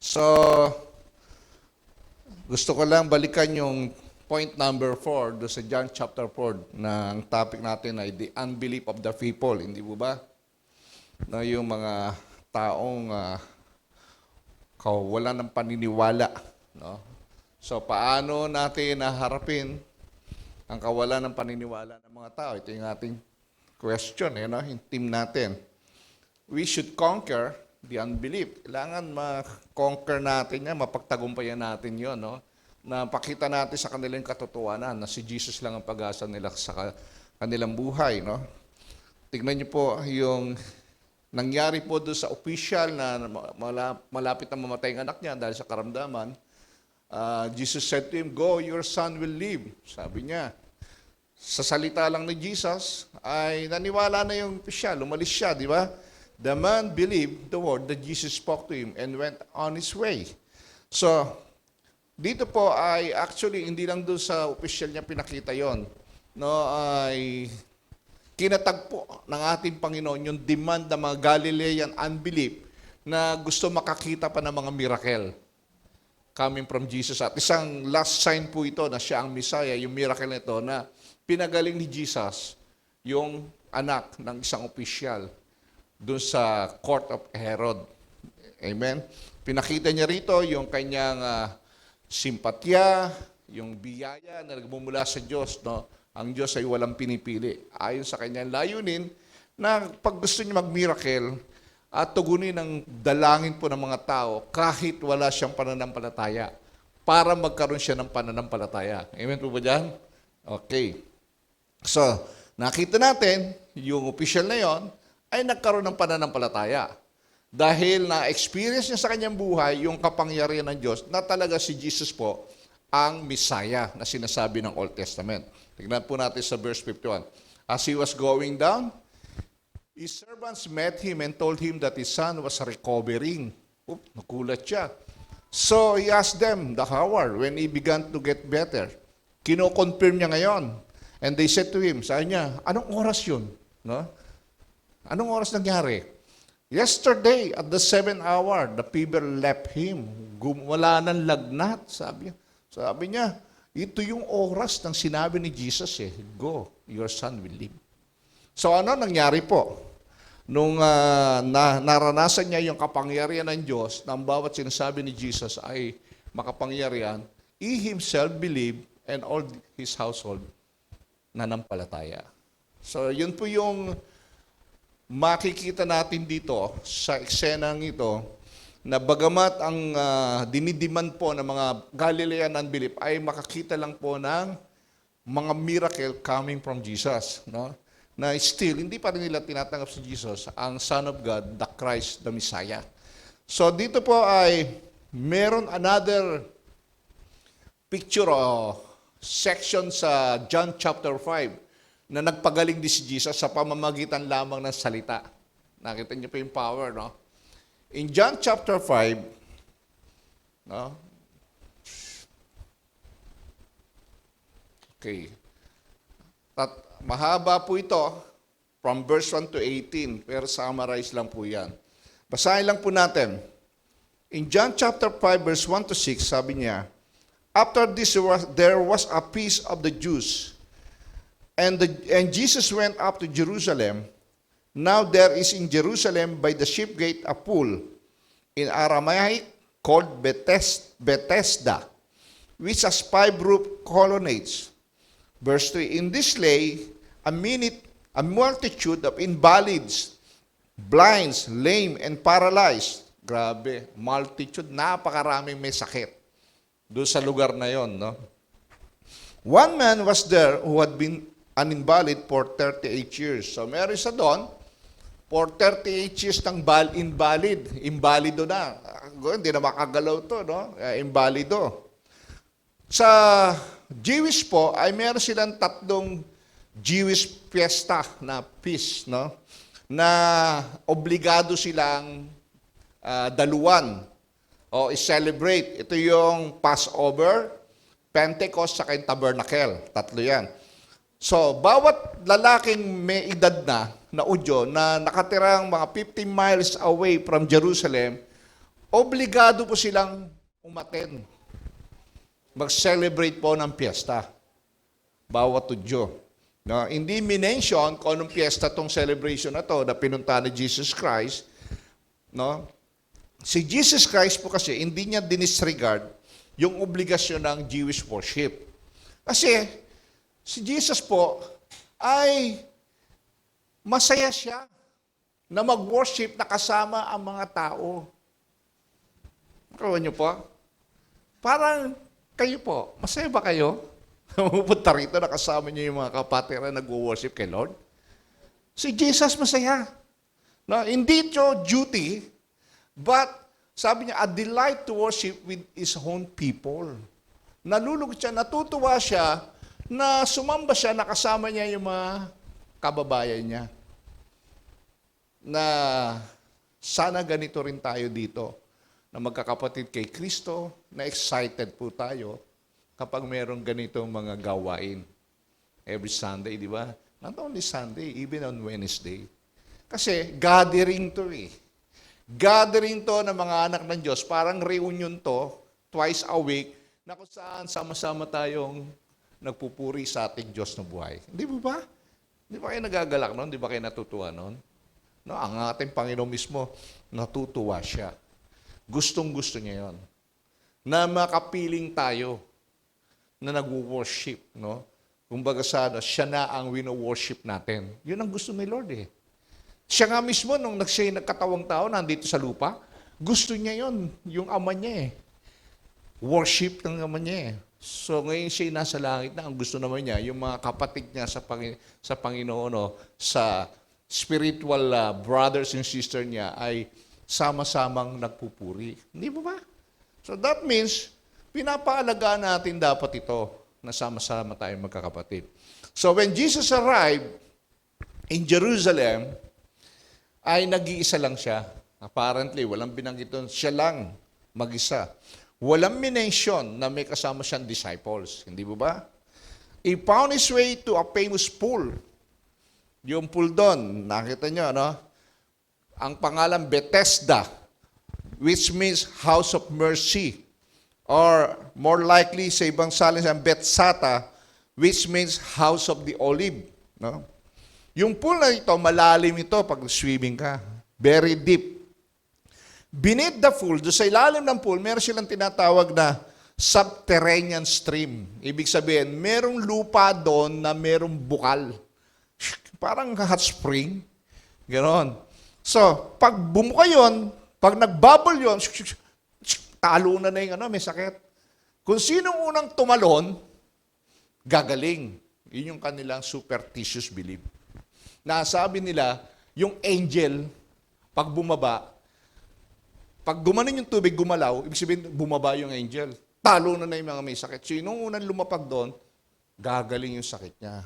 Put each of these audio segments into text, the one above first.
So, gusto ko lang balikan yung point number 4 do sa John chapter 4 na ang topic natin ay the unbelief of the people. Hindi po ba? Na yung mga taong wala ng paniniwala. No? So, paano natin naharapin ang kawalan ng paniniwala ng mga tao? Ito yung ating question, yung team natin. We should conquer the unbelief. Kailangan ma-conquer natin yan, mapagtagumpayan natin yon, no? Na pakita natin sa kanilang katotohanan na si Jesus lang ang pag-asa nila sa kanilang buhay. No? Tignan niyo po yung nangyari po doon sa official na malapit na mamatay ang anak niya dahil sa karamdaman. Jesus said to him, "Go, your son will live." Sabi niya. Sa salita lang ni Jesus ay naniwala na yung official, umalis siya, di ba? The man believed the word that Jesus spoke to him and went on his way. So, dito po ay actually hindi lang doon sa official niya pinakita yon, no, ay kinatagpo ng ating Panginoon yung demand ng mga Galilean unbelief na gusto makakita pa ng mga miracle coming from Jesus. At isang last sign po ito na siya ang Messiah, yung miracle nito na pinagaling ni Jesus yung anak ng isang opisyal doon sa court of Herod. Amen? Pinakita niya rito yung kanyang simpatya, yung biyaya na nagmumula sa Diyos. No? Ang Diyos ay walang pinipili. Ayon sa kanyang layunin na pag gusto niya mag-miracle at tugunin ang dalangin po ng mga tao kahit wala siyang pananampalataya para magkaroon siya ng pananampalataya. Amen po ba dyan? Okay. So, nakita natin, yung official na yon ay nagkaroon ng pananampalataya. Dahil na-experience niya sa kanyang buhay yung kapangyarihan ng Diyos na talaga si Jesus po ang Messiah na sinasabi ng Old Testament. Tignan po natin sa verse 51. As he was going down, his servants met him and told him that his son was recovering. Nakulat siya. So he asked them the hour when he began to get better. Kino-confirm niya ngayon. And they said to him, sabi niya, anong oras yun? No? Anong oras nangyari? Yesterday, at the 7th hour, the fever left him. Wala ng lagnat, sabi niya. Sabi niya, ito yung oras ng sinabi ni Jesus go, your son will live. So ano nangyari po? Nung naranasan niya yung kapangyarihan ng Diyos, na ang bawat sinasabi ni Jesus ay makapangyarihan, he himself believed and all his household nanampalataya. So yun po yung makikita natin dito sa eksenang ito na bagamat ang dinidiman po ng mga Galilean unbelief ay makakita lang po ng mga miracle coming from Jesus. No? Na still, hindi pa rin nila tinatanggap si Jesus, ang Son of God, the Christ, the Messiah. So dito po ay meron another picture o section sa John chapter 5 na nagpagaling din si Jesus sa pamamagitan lamang ng salita. Nakita niyo po yung power, no? In John chapter 5, no? Okay. Mahaba po ito, from verse 1 to 18, pero summarize lang po yan. Basahin lang po natin. In John chapter 5, verse 1 to 6, sabi niya, after this there was a feast of the Jews, and Jesus went up to Jerusalem. Now there is in Jerusalem by the sheep gate a pool, in Aramaic called Bethesda, which has 5 roof colonnades. Verse 3, in this lay a multitude of invalids, blinds, lame, and paralyzed. Grabe, multitude, napakaraming may sakit doon sa lugar na yon, no? One man was there who had been an invalid for 38 years. So meron isa doon, for 38 years ng invalid. Invalido na. Hindi na makagalaw to, no? Invalido. Sa Jewish po, ay meron silang 3 Jewish fiesta na feast, no? Na obligado silang daluan o i-celebrate. Ito yung Passover, Pentecost, saka yung Tabernacle. 3 yan. So, bawat lalaking may edad na Udyo na nakatirang mga 50 miles away from Jerusalem obligado po silang umaten, mag-celebrate po ng piyesta. Bawat Hudyo. No, hindi minention kung anong piyesta tong celebration na to na pinunta ni Jesus Christ. No? Si Jesus Christ po kasi, hindi niya dinisregard yung obligasyon ng Jewish worship. Kasi, si Jesus po ay masaya siya na mag-worship na kasama ang mga tao. Kawan niyo po? Parang kayo po, masaya ba kayo? Pupunta rito, nakasama niyo yung mga kapatid na nag-worship kay Lord. Si Jesus masaya. No, hindi ito duty, but sabi niya, a delight to worship with his own people. Nalulugod siya, natutuwa siya na sumamba siya, nakasama niya yung mga kababayan niya. Na sana ganito rin tayo dito, na magkakapatid kay Kristo, na excited po tayo kapag merong ganitong mga gawain. Every Sunday, di ba? Not only Sunday, even on Wednesday. Kasi gathering to eh. Gathering to ng mga anak ng Diyos, parang reunion to, twice a week, na kung saan sama-sama tayong nagpupuri sa ating Diyos na buhay. Hindi ba? Di ba kayo nagagalak noon? Di ba kayo natutuwa noon? No, ang ating Panginoon mismo, natutuwa siya. Gustong-gusto niya yon. Na makapiling tayo na nag-worship, no? Kumbaga siya na ang wino-worship natin. Yun ang gusto ni Lord eh. Siya nga mismo, nung siya nagkatawang tao, nandito sa lupa, gusto niya yon, yung ama niya eh. Worship ng ama niya eh. So ngayon siya nasa langit na, ang gusto naman niya, yung mga kapatid niya sa Panginoon, no, sa spiritual brothers and sisters niya ay sama-samang nagpupuri. Hindi ba? So that means, pinapaalagaan natin dapat ito na sama-sama tayong magkakapatid. So when Jesus arrived in Jerusalem, ay nag-iisa lang siya. Apparently, walang binanggit doon. Siya lang, mag-isa. Walang minention na may kasama siyang disciples. Hindi ba? He found his way to a famous pool. Yung pool doon, nakita nyo, no? Ang pangalan Bethesda, which means house of mercy. Or more likely sa ibang salin sa Bethsata, which means house of the olive. No? Yung pool na ito, malalim ito pag swimming ka. Very deep. Beneath the pool, doon sa ilalim ng pool, meron silang tinatawag na subterranean stream. Ibig sabihin, merong lupa doon na merong bukal. Parang hot spring. Ganon. So, pag bumuka yun, pag nagbubble yun, talo na yung may sakit. Kung sinong unang tumalon, gagaling. Yun yung kanilang superstitious belief. Nasabi nila, yung angel, pag bumaba, pag gumanon yung tubig, gumalaw, ibig sabihin, bumaba yung angel. Talo na yung mga may sakit. So, yung unang lumapag doon, gagaling yung sakit niya.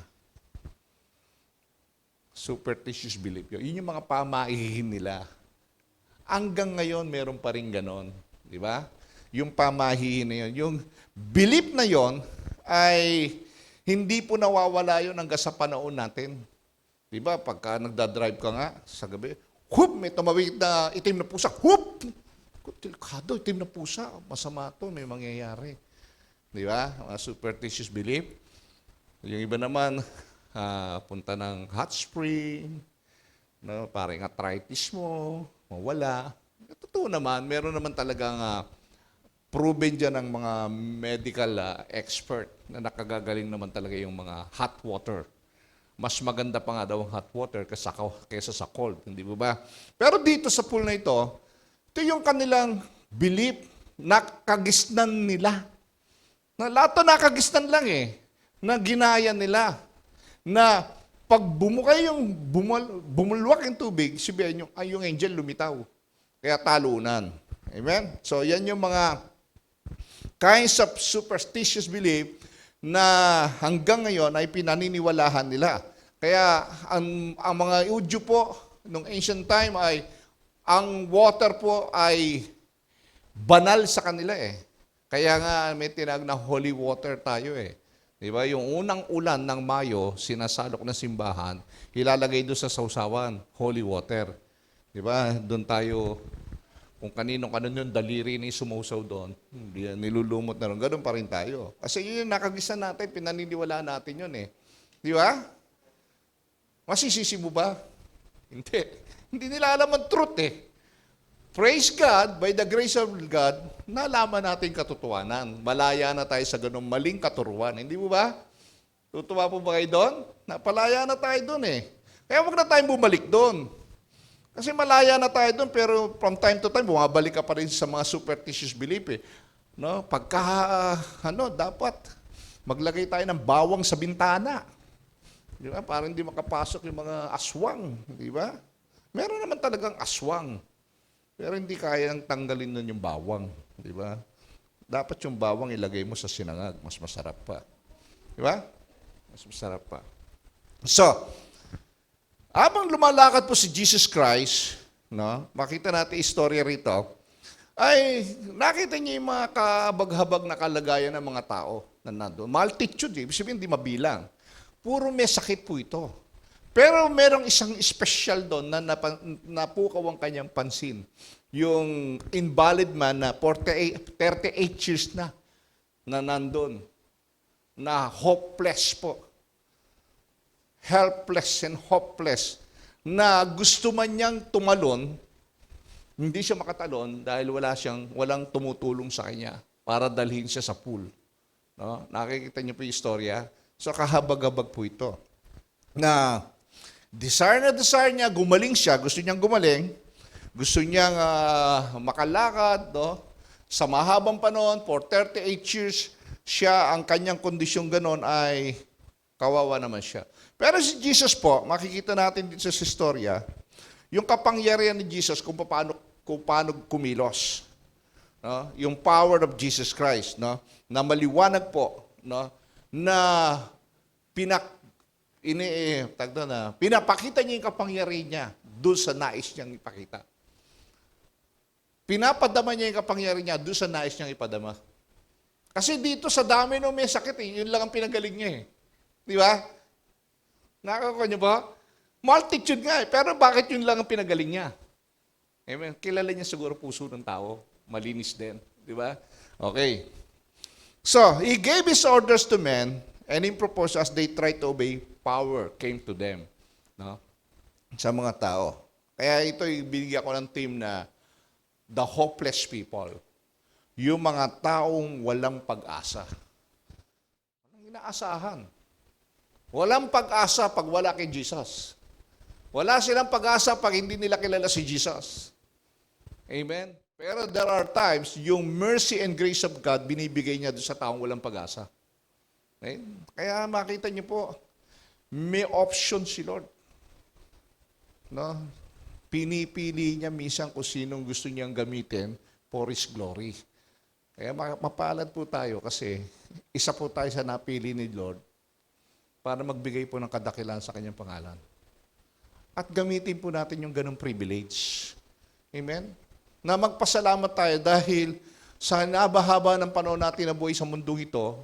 Superstitious belief yun. Yun yung mga pamaihin nila. Hanggang ngayon, meron pa rin ganon. Di ba? Yung pamahihin na yun. Yung belief na yon ay hindi po nawawala yun hanggang sa panahon natin. Di ba? Pagka nagdadrive ka nga sa gabi, hup! May tumawid na itim na pusa. Hup! Delikado, itim na pusa. Masama to, may mangyayari. Di ba? Mga superstitious belief. Yung iba naman, punta ng hot spring, no, parang arthritis mo, mawala. Totoo naman, meron naman talagang proven dyan ng mga medical expert na nakagagaling naman talaga yung mga hot water. Mas maganda pa nga daw ang hot water kaysa sa cold, hindi ba? Pero dito sa pool na ito yung kanilang belief na kagisnan nila. Na lahat to nakagisnan lang eh, na ginaya nila. Na pag bumulwak yung tubig, sabihin yung angel lumitaw. Kaya talunan. Amen? So, yan yung mga kinds of superstitious belief na hanggang ngayon ay pinaniniwalahan nila. Kaya, ang mga Udyo po, nung ancient time ay, ang water po ay banal sa kanila eh. Kaya nga may tinag na holy water tayo eh. Di ba? Yung unang ulan ng Mayo, sinasalok na simbahan, ilalagay doon sa sausawan, holy water. Di ba? Doon tayo Kung kanino-kanino yung daliri ni sumusaw doon, hindi yan, nilulumot na rin. Ganun pa rin tayo. Kasi yun yung nakagisa natin, pinaniniwalaan natin yun eh. Di ba? Masisisi mo ba? Hindi. Hindi nila alam ang truth eh. Praise God, by the grace of God, nalaman natin katotohanan. Malaya na tayo sa ganung maling katuruan. Hindi mo ba? Tutuwa po ba kayo doon? Napalaya na tayo doon eh. Kaya huwag na tayong bumalik doon. Kasi malaya na tayo doon, pero from time to time, bumabalik ka pa rin sa mga superstitious belief eh. No? Pagka, dapat maglagay tayo ng bawang sa bintana. Di ba? Para hindi makapasok yung mga aswang. Di ba? Meron naman talagang aswang. Pero hindi kayang tanggalin nun yung bawang. Di ba? Dapat yung bawang ilagay mo sa sinangag. Mas masarap pa. Di ba? Mas masarap pa. So, habang lumalakad po si Jesus Christ, no, makita natin istorya rito, ay nakita niya yung mga kabaghabag na kalagayan ng mga tao na nandoon. Multitude, ibig sabihin hindi mabilang. Puro may sakit po ito. Pero merong isang special doon na napukaw ang kanyang pansin. Yung invalid man na 38 years na nandun. Na hopeless po. Helpless and hopeless. Na gusto man niyang tumalon, hindi siya makatalon dahil walang tumutulong sa kanya para dalhin siya sa pool. No? Nakikita niyo po yung istorya. So kahabag-habag po ito. Na desire niya, gumaling siya, gusto niyang gumaling, gusto niyang makalakad, no? Sa mahabang panahon, for 38 years, siya, ang kanyang kondisyong ganon ay kawawa naman siya. Pero si Jesus po, makikita natin dito sa istorya, yung kapangyarihan ni Jesus kung paano kumilos. No? Yung power of Jesus Christ, no? Na maliwanag po, no? Na pinapakita niya yung kapangyarihan niya doon sa nais niyang ipakita. Pinapadama niya yung kapangyarihan niya doon sa nais niyang ipadama. Kasi dito sa dami nung may sakit, yun lang ang pinagaling niya eh. Di ba? Nakakakuha niyo ba? Multitude nga eh, pero bakit yun lang ang pinagaling niya? Amen. Kilala niya siguro puso ng tao. Malinis din. Di ba? Okay. So, he gave his orders to men, and in proposed as they tried to obey, power came to them. No? Sa mga tao. Kaya ito, binigyan ko ng team na the hopeless people. Yung mga taong walang pag-asa. Walang inaasahan. Walang pag-asa pag wala kay Jesus. Wala silang pag-asa pag hindi nila kilala si Jesus. Amen? Pero there are times, yung mercy and grace of God, binibigay niya doon sa taong walang pag-asa. Okay? Kaya makita niyo po, may option si Lord. No? Pinipili niya minsan kung sinong gusto niyang gamitin for His glory. Kaya mapalad po tayo kasi isa po tayo sa napili ni Lord para magbigay po ng kadakilan sa kanyang pangalan. At gamitin po natin yung ganong privilege. Amen? Na magpasalamat tayo dahil sa nabahaba ng panahon natin na buhay sa mundo ito,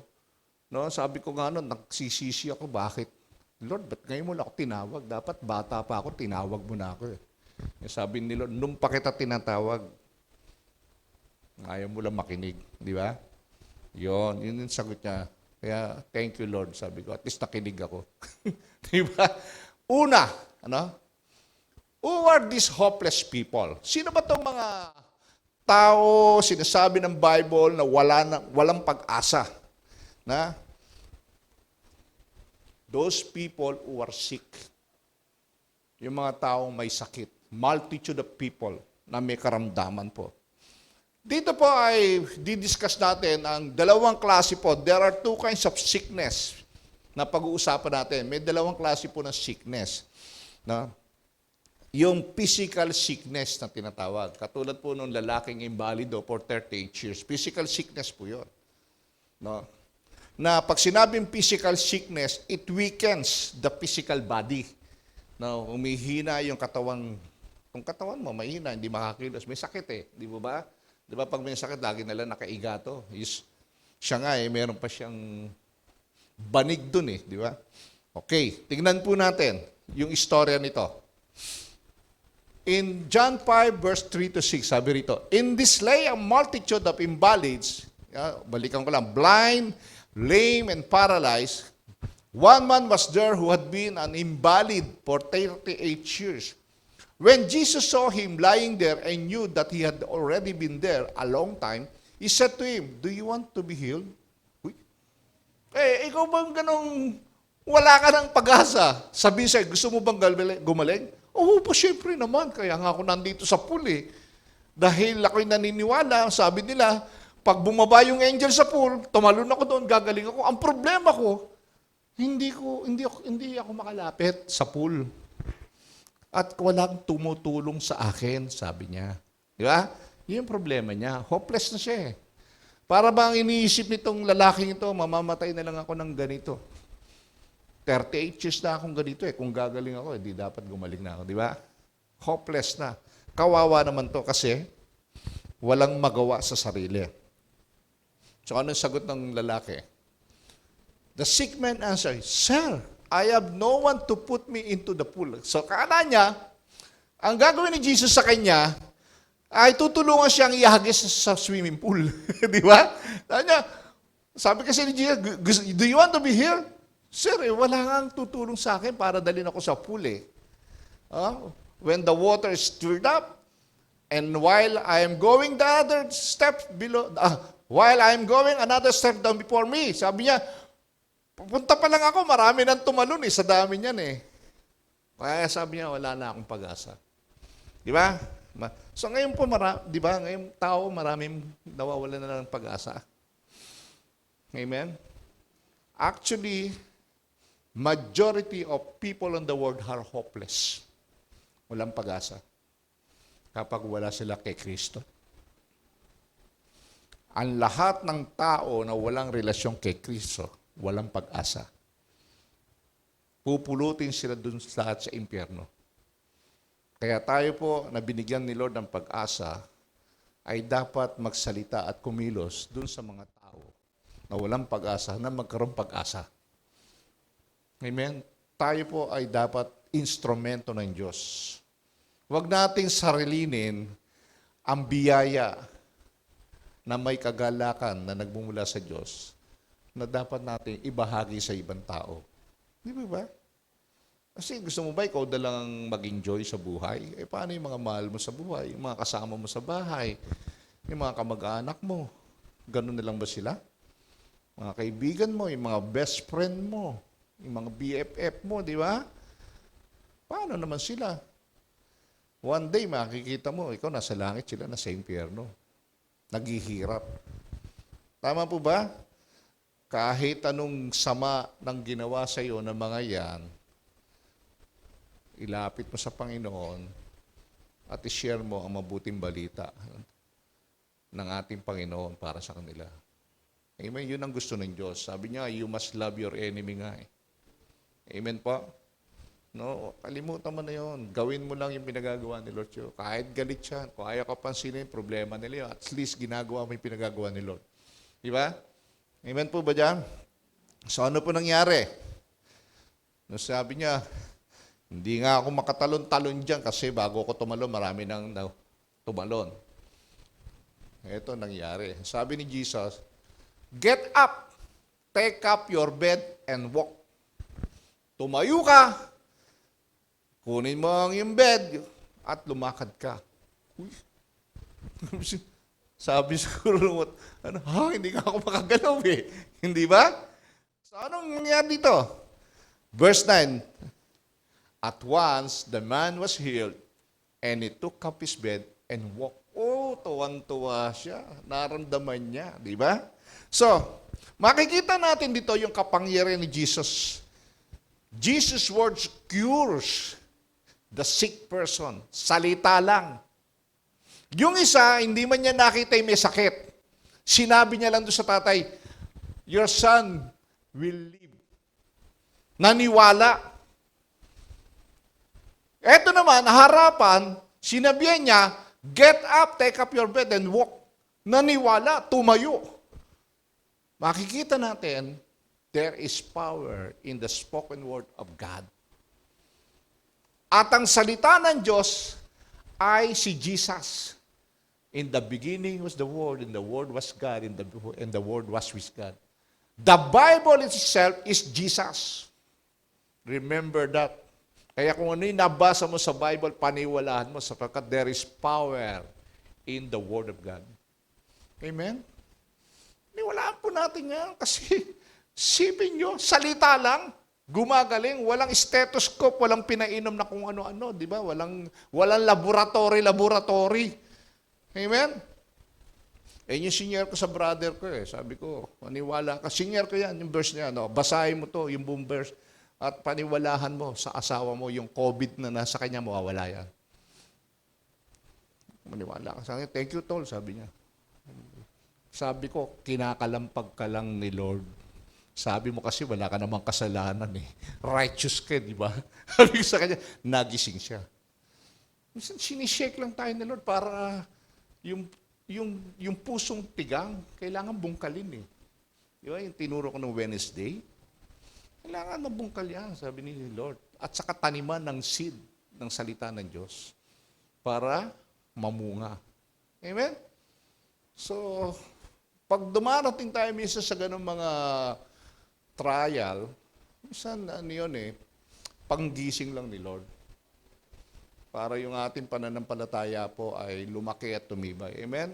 no, sabi ko nga noon, nagsisisi ako, bakit? Lord, ba't ngayon mo lang ako tinawag? Dapat bata pa ako, tinawag mo na ako. Sabi ni Lord, nung pa kita tinatawag, ayaw mo lang makinig. Di ba? Yun yung sagot niya. Kaya, thank you Lord, sabi ko. At least nakinig ako. Di ba? Una, who are these hopeless people? Sino ba itong mga tao, sinasabi ng Bible na walang pag-asa? Na? Those people who are sick. Yung mga taong may sakit. Multitude of people na may karamdaman po. Dito po ay didiscuss natin ang dalawang klase po. There are two kinds of sickness na pag-uusapan natin. May dalawang klase po ng sickness. No? Yung physical sickness na tinatawag. Katulad po nung lalaking invalido for 38 years. Physical sickness po yun. No? Na pag sinabing physical sickness, it weakens the physical body. No? Umihina yung katawan. Kung katawan mo, mahina, hindi makakilos. May sakit eh. Di ba? Di ba pag may sakit, lagi nila nakaiga to. Siya nga meron pa siyang banig dun eh. Di ba? Okay, tingnan po natin yung istorya nito. In John 5, verse 3 to 6, sabi rito, in this lay a multitude of invalids, balikan ko lang, blind, lame, and paralyzed. One man was there who had been an invalid for 38 years. When Jesus saw him lying there and knew that he had already been there a long time, he said to him, do you want to be healed? Uy. Ikaw bang ganong wala ka ng pag-asa? Sabi sa'yo, gusto mo bang gumaling? Oo po, syempre naman. Kaya nga ako nandito sa pool eh. Dahil ako'y naniniwala, sabi nila, pag bumaba yung angel sa pool, tumalon ako doon, gagaling ako. Ang problema ko, hindi ako makalapit sa pool. At walang tumutulong sa akin, sabi niya. Di ba? Yun yung problema niya. Hopeless na siya eh. Para bang iniisip nitong lalaking ito, mamamatay na lang ako ng ganito. 38 years na akong ganito eh. Kung gagaling ako, hindi dapat gumaling na ako. Di ba? Hopeless na. Kawawa naman to kasi walang magawa sa sarili. So ano yung sagot ng lalaki? The sick man answered, Sir, I have no one to put me into the pool. So kala niya, ang gagawin ni Jesus sa kanya, ay tutulungan siyang ihagis sa swimming pool. Di ba? Sabi kasi ni Jesus, do you want to be healed? Sir, wala nga tutulong sa akin para dalhin ako sa pool eh. When the water is stirred up, and while I am going the other step below, while I am going another step down before me, sabi niya, pupunta pa lang ako, marami nang tumalon eh, sa dami niyan eh. Kaya sabi niya, wala na akong pag-asa. Di ba? So ngayon po, di ba, ngayong tao, maraming nawawala na ng pag-asa. Amen? Actually, majority of people in the world are hopeless. Walang pag-asa. Kapag wala sila kay Kristo. Ang lahat ng tao na walang relasyon kay Kristo, walang pag-asa. Pupulutin sila dun lahat sa impyerno. Kaya tayo po na binigyan ni Lord ng pag-asa ay dapat magsalita at kumilos dun sa mga tao na walang pag-asa na magkaroon pag-asa. Amen? Tayo po ay dapat instrumento ng Diyos. Huwag nating sarilinin ang biyaya na may kagalakan na nagmumula sa Diyos na dapat natin ibahagi sa ibang tao. Di ba? Kasi gusto mo ba ikaw na lang mag-enjoy sa buhay? Paano yung mga mahal mo sa buhay? Yung mga kasama mo sa bahay? Yung mga kamag-anak mo? Ganun na lang ba sila? Mga kaibigan mo, yung mga best friend mo, yung mga BFF mo, di ba? Paano naman sila? One day, makikita mo, ikaw nasa langit, sila nasa impyerno. Naghihirap. Tama po ba? Kahit anong sama ng ginawa sa iyo ng mga yan, ilapit mo sa Panginoon at i-share mo ang mabuting balita ng ating Panginoon para sa kanila. Amen? Yun ang gusto ng Diyos. Sabi niya, you must love your enemy nga eh. Amen po? No, kalimutan mo na yun. Gawin mo lang yung pinagagawa ni Lord. Kahit galit siya, kung ayaw ka pansinin, problema nila yun. At least ginagawa mo yung pinagagawa ni Lord. Di ba? Amen po ba dyan? So ano po nangyari? No, sabi niya, hindi nga ako makatalon-talon dyan kasi bago ako tumalon, marami nang tumalon. Ito nangyari. Sabi ni Jesus, get up, take up your bed and walk. Tumayo ka, kunin mo ang iyong bed at lumakad ka. Uy. Sabi siguro, hindi ka ako makagalaw eh. Hindi ba? So anong nangyari dito? Verse 9, at once the man was healed and he took up his bed and walked. Oh, tuwan-tuwa siya. Naramdaman niya. Di ba? So, makikita natin dito yung kapangyarihan ni Jesus. Jesus' words cures the sick person. Salita lang. Yung isa, hindi man niya nakita yung may sakit. Sinabi niya lang doon sa tatay, your son will live. Naniwala. Eto naman, harapan, sinabihan niya, get up, take up your bed and walk. Naniwala, tumayo. Makikita natin, there is power in the spoken word of God. At ang salita ng Diyos ay si Jesus. In the beginning was the Word, and the Word was God, and the Word was with God. The Bible itself is Jesus. Remember that. Kaya kung ano yung nabasa mo sa Bible, paniwalaan mo sapagkat there is power in the Word of God. Amen? Niwalaan po natin yan kasi sipin nyo, salita lang, gumagaling, walang stethoscope, walang pinainom na kung ano-ano, di ba? Walang laboratory. Amen? Yung senior ko sa brother ko sabi ko, paniwala ka. Senior ko yan, yung verse niya, basahin mo to, yung buong verse, at paniwalahan mo sa asawa mo, yung COVID na nasa kanya, mawawala yan. Maniwala ka sa akin, thank you tol, sabi niya. Sabi ko, kinakalampag ka lang ni Lord. Sabi mo kasi wala ka namang kasalanan Righteous ka, di ba? Sabi ko sa kanya, nagising siya. Minsan sinishake lang tayo ni Lord para yung pusong tigang, kailangan bungkalin Di ba? Yung tinuro ko ng Wednesday, kailangan mabungkal yan, sabi ni Lord. At saka taniman ng seed ng salita ng Diyos para mamunga. Amen? So, pag dumarating tayo minsan sa ganung mga trial, minsan panggising lang ni Lord. Para yung ating pananampalataya po ay lumaki at tumibay. Amen?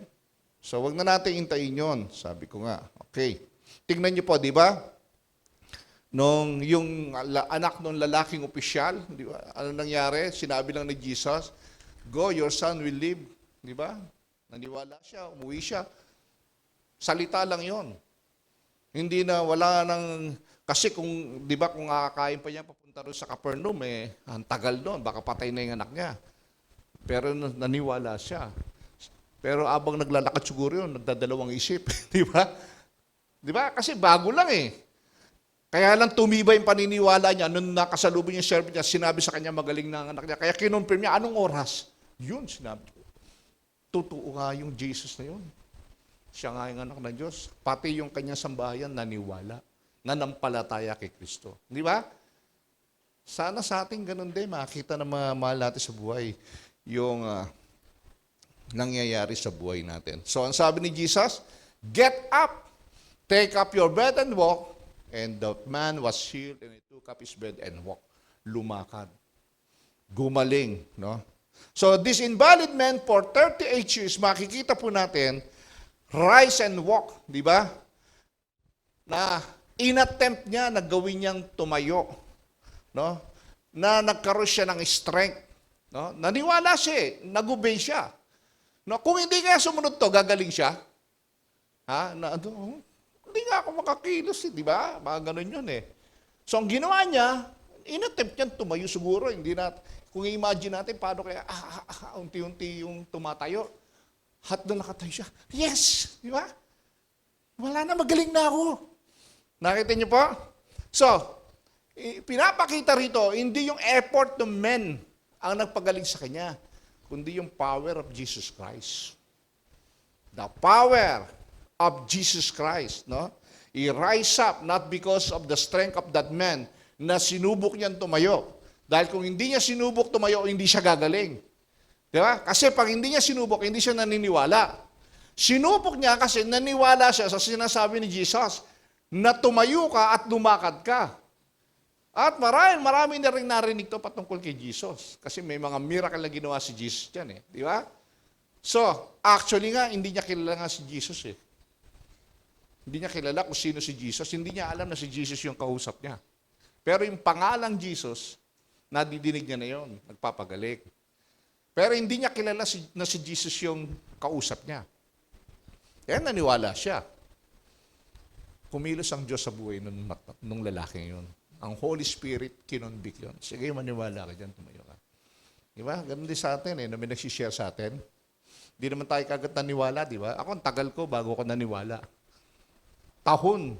So, wag na natin intayin yon. Sabi ko nga. Okay. Tingnan niyo po, di ba? Yung anak ng lalaking opisyal, di ba? Ano nangyari? Sinabi lang ni Jesus, go, your son will live. Di ba? Naniwala siya, umuwi siya. Salita lang yon. Hindi na wala nang, kasi kung, di ba, kung nakakain pa niya, papunta rin sa Capernaum, ang tagal doon, baka patay na yung anak niya. Pero naniwala siya. Pero abang naglalakad siguro yun, nagdadalawang isip. Di ba? Di ba? Kasi bago lang Kaya lang tumibay yung paniniwala niya. Nung nakasalubong yung servant niya, sinabi sa kanya magaling na ang anak niya. Kaya kinonfirm niya, anong oras? Yun, sinabi ko. Totoo nga yung Jesus na yun. Siya nga yung anak ng Diyos. Pati yung kanyang sambahayan naniwala. Nanampalataya kay Kristo. Di ba? Sana sa ating ganun din, makita na mga mahal natin sa buhay yung nangyayari sa buhay natin. So, ang sabi ni Jesus, get up, take up your bed and walk. And the man was healed and he took up his bed and walked. Lumakad. Gumaling. No? So, this invalid man for 38 years, makikita po natin, rise and walk. Di ba? Na inattempt niya na gawin niyang tumayo. No? Na nagkaroon siya ng strength. No? Naniwala siya nag-obey siya. No? Kung hindi kaya sumunod to, gagaling siya. Hindi nga ako makakilos di ba? Mga ganun yun So, ang ginawa niya, inattempt niya tumayo siguro. Hindi kung i-imagine natin, paano kaya, unti-unti yung tumatayo. At doon nakatayo siya. Yes! Di ba? Wala na, magaling na ako. Nakita niyo po? So, pinapakita rito, hindi yung effort ng men ang nagpagaling sa kanya, kundi yung power of Jesus Christ. The power of Jesus Christ, no? He rise up not because of the strength of that man na sinubok niyan tumayo. Dahil kung hindi niya sinubok tumayo, hindi siya gagaling. Di ba? Kasi pag hindi niya sinubok, hindi siya naniniwala. Sinubok niya kasi naniwala siya sa sinasabi ni Jesus na tumayo ka at lumakad ka. At marami na rin narinig to patungkol kay Jesus. Kasi may mga miracle na ginawa si Jesus dyan Di ba? So, actually nga, hindi niya kilala nga si Jesus Hindi niya kilala kung sino si Jesus. Hindi niya alam na si Jesus yung kausap niya. Pero yung pangalang Jesus, nadidinig niya na yun, nagpapagaling. Pero hindi niya kilala na si Jesus yung kausap niya. Kaya naniwala siya. Kumilos ang Diyos sa buhay nung lalaking yun. Ang Holy Spirit, kinonvict yun. Sige, maniwala ka dyan, tumayo ka. Di ba? Ganun din sa atin na may nagsishare sa atin. Hindi naman tayo kagad naniwala, di ba? Ako, ang tagal ko bago ako naniwala. Tahon,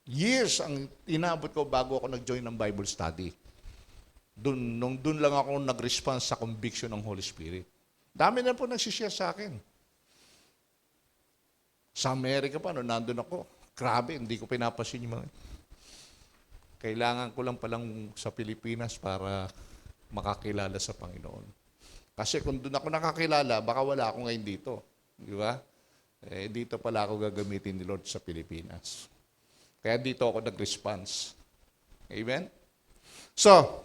years ang inabot ko bago ako nag-join ng Bible study. Doon lang ako nag-response sa conviction ng Holy Spirit. Dami na po nagsishare sa akin. Sa Amerika pa, nandun ako. Grabe, hindi ko pinapasin yung mga... Kailangan ko lang palang sa Pilipinas para makakilala sa Panginoon. Kasi kung doon ako nakakilala, baka wala ako ngayon dito. Di ba? Dito pala ako gagamitin ni Lord sa Pilipinas. Kaya dito ako nag-response. Amen? So,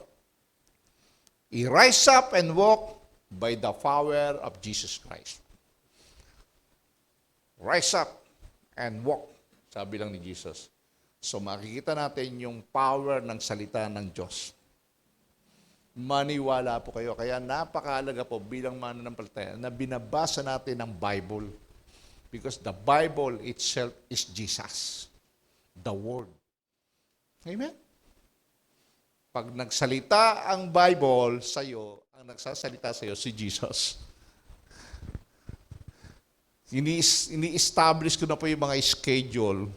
I-rise up and walk by the power of Jesus Christ. Rise up and walk, sabi lang ni Jesus. So makikita natin yung power ng salita ng Diyos. Maniwala po kayo. Kaya napakahalaga po bilang mananampalataya na binabasa natin ang Bible. Because the Bible itself is Jesus. The Word. Amen? Pag nagsalita ang Bible sa iyo, ang nagsasalita sa iyo si Jesus. Ini-establish ko na po yung mga schedule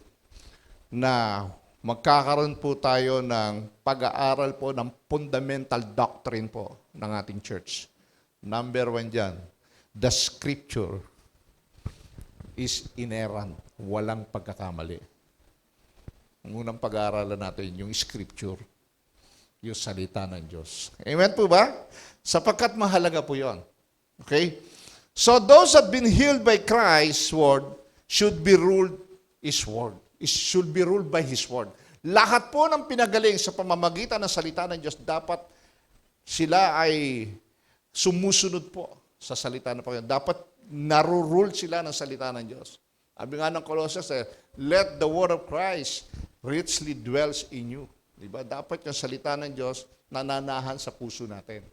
na magkakaroon po tayo ng pag-aaral po ng fundamental doctrine po ng ating church. Number 1 dyan, the Scripture is inerrant, walang pagkakamali. Ang unang pag-aaralan natin, yung Scripture, yung salita ng Diyos. Amen po ba? Sapagkat mahalaga po yon. Okay? So those that have been healed by Christ's word should be ruled His word. It should be ruled by His word. Lahat po ng pinagaling sa pamamagitan ng salita ng Diyos, dapat sila ay sumusunod po sa salita ng Panginoon. Dapat narurule sila ng salita ng Diyos. Sabi nga ng Colossians, let the word of Christ richly dwells in you. Diba? Dapat yung salita ng Diyos nananahan sa puso natin.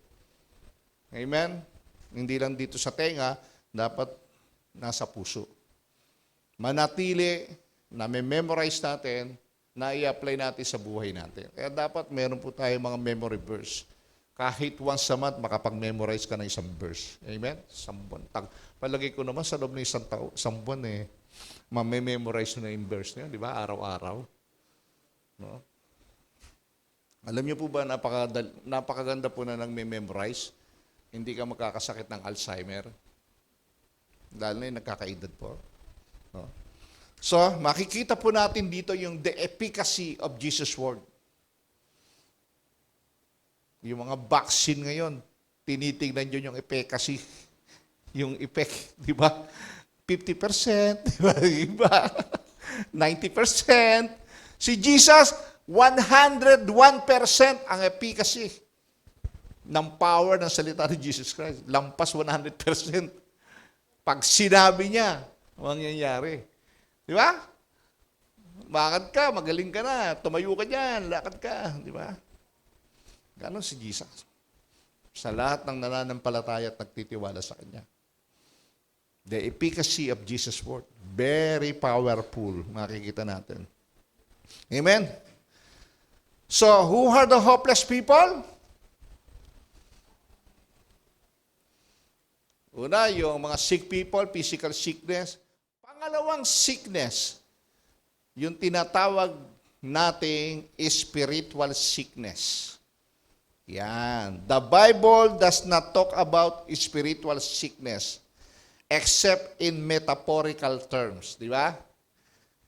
Amen? Hindi lang dito sa tenga, dapat nasa puso. Manatili, na-memorize natin, na i-apply natin sa buhay natin. Kaya dapat meron po tayo mga memory verse. Kahit once a month, makapag-memorize ka ng isang verse. Amen? Isang buwan. Palagi ko naman sa loob ng isang buwan, mamememorize na yung verse na yun, di ba? Araw-araw. No? Alam niyo po ba, napakaganda po na nang-memorize, hindi ka magkakasakit ng Alzheimer. Dahil na yung nagkakaedad po. No? So, makikita po natin dito yung the efficacy of Jesus' word. Yung mga vaccine ngayon, tinitingnan nyo yung efficacy. Yung effect, di ba? 50%, di ba? 90%. Si Jesus, 101% ang efficacy ng power ng salita ni Jesus Christ. Lampas 100%. Pag sinabi niya, mangyayari. Di ba? Bakit ka? Magaling ka na. Tumayo ka dyan. Lakad ka. Di ba? Ganon si Jesus. Sa lahat ng nananampalataya at nagtitiwala sa Kanya. The efficacy of Jesus' word. Very powerful. Makikita natin. Amen? So, who are the hopeless people? Una, yung mga sick people, physical sickness. Pangalawang sickness, yung tinatawag nating spiritual sickness. Yan. The Bible does not talk about spiritual sickness except in metaphorical terms. Di ba?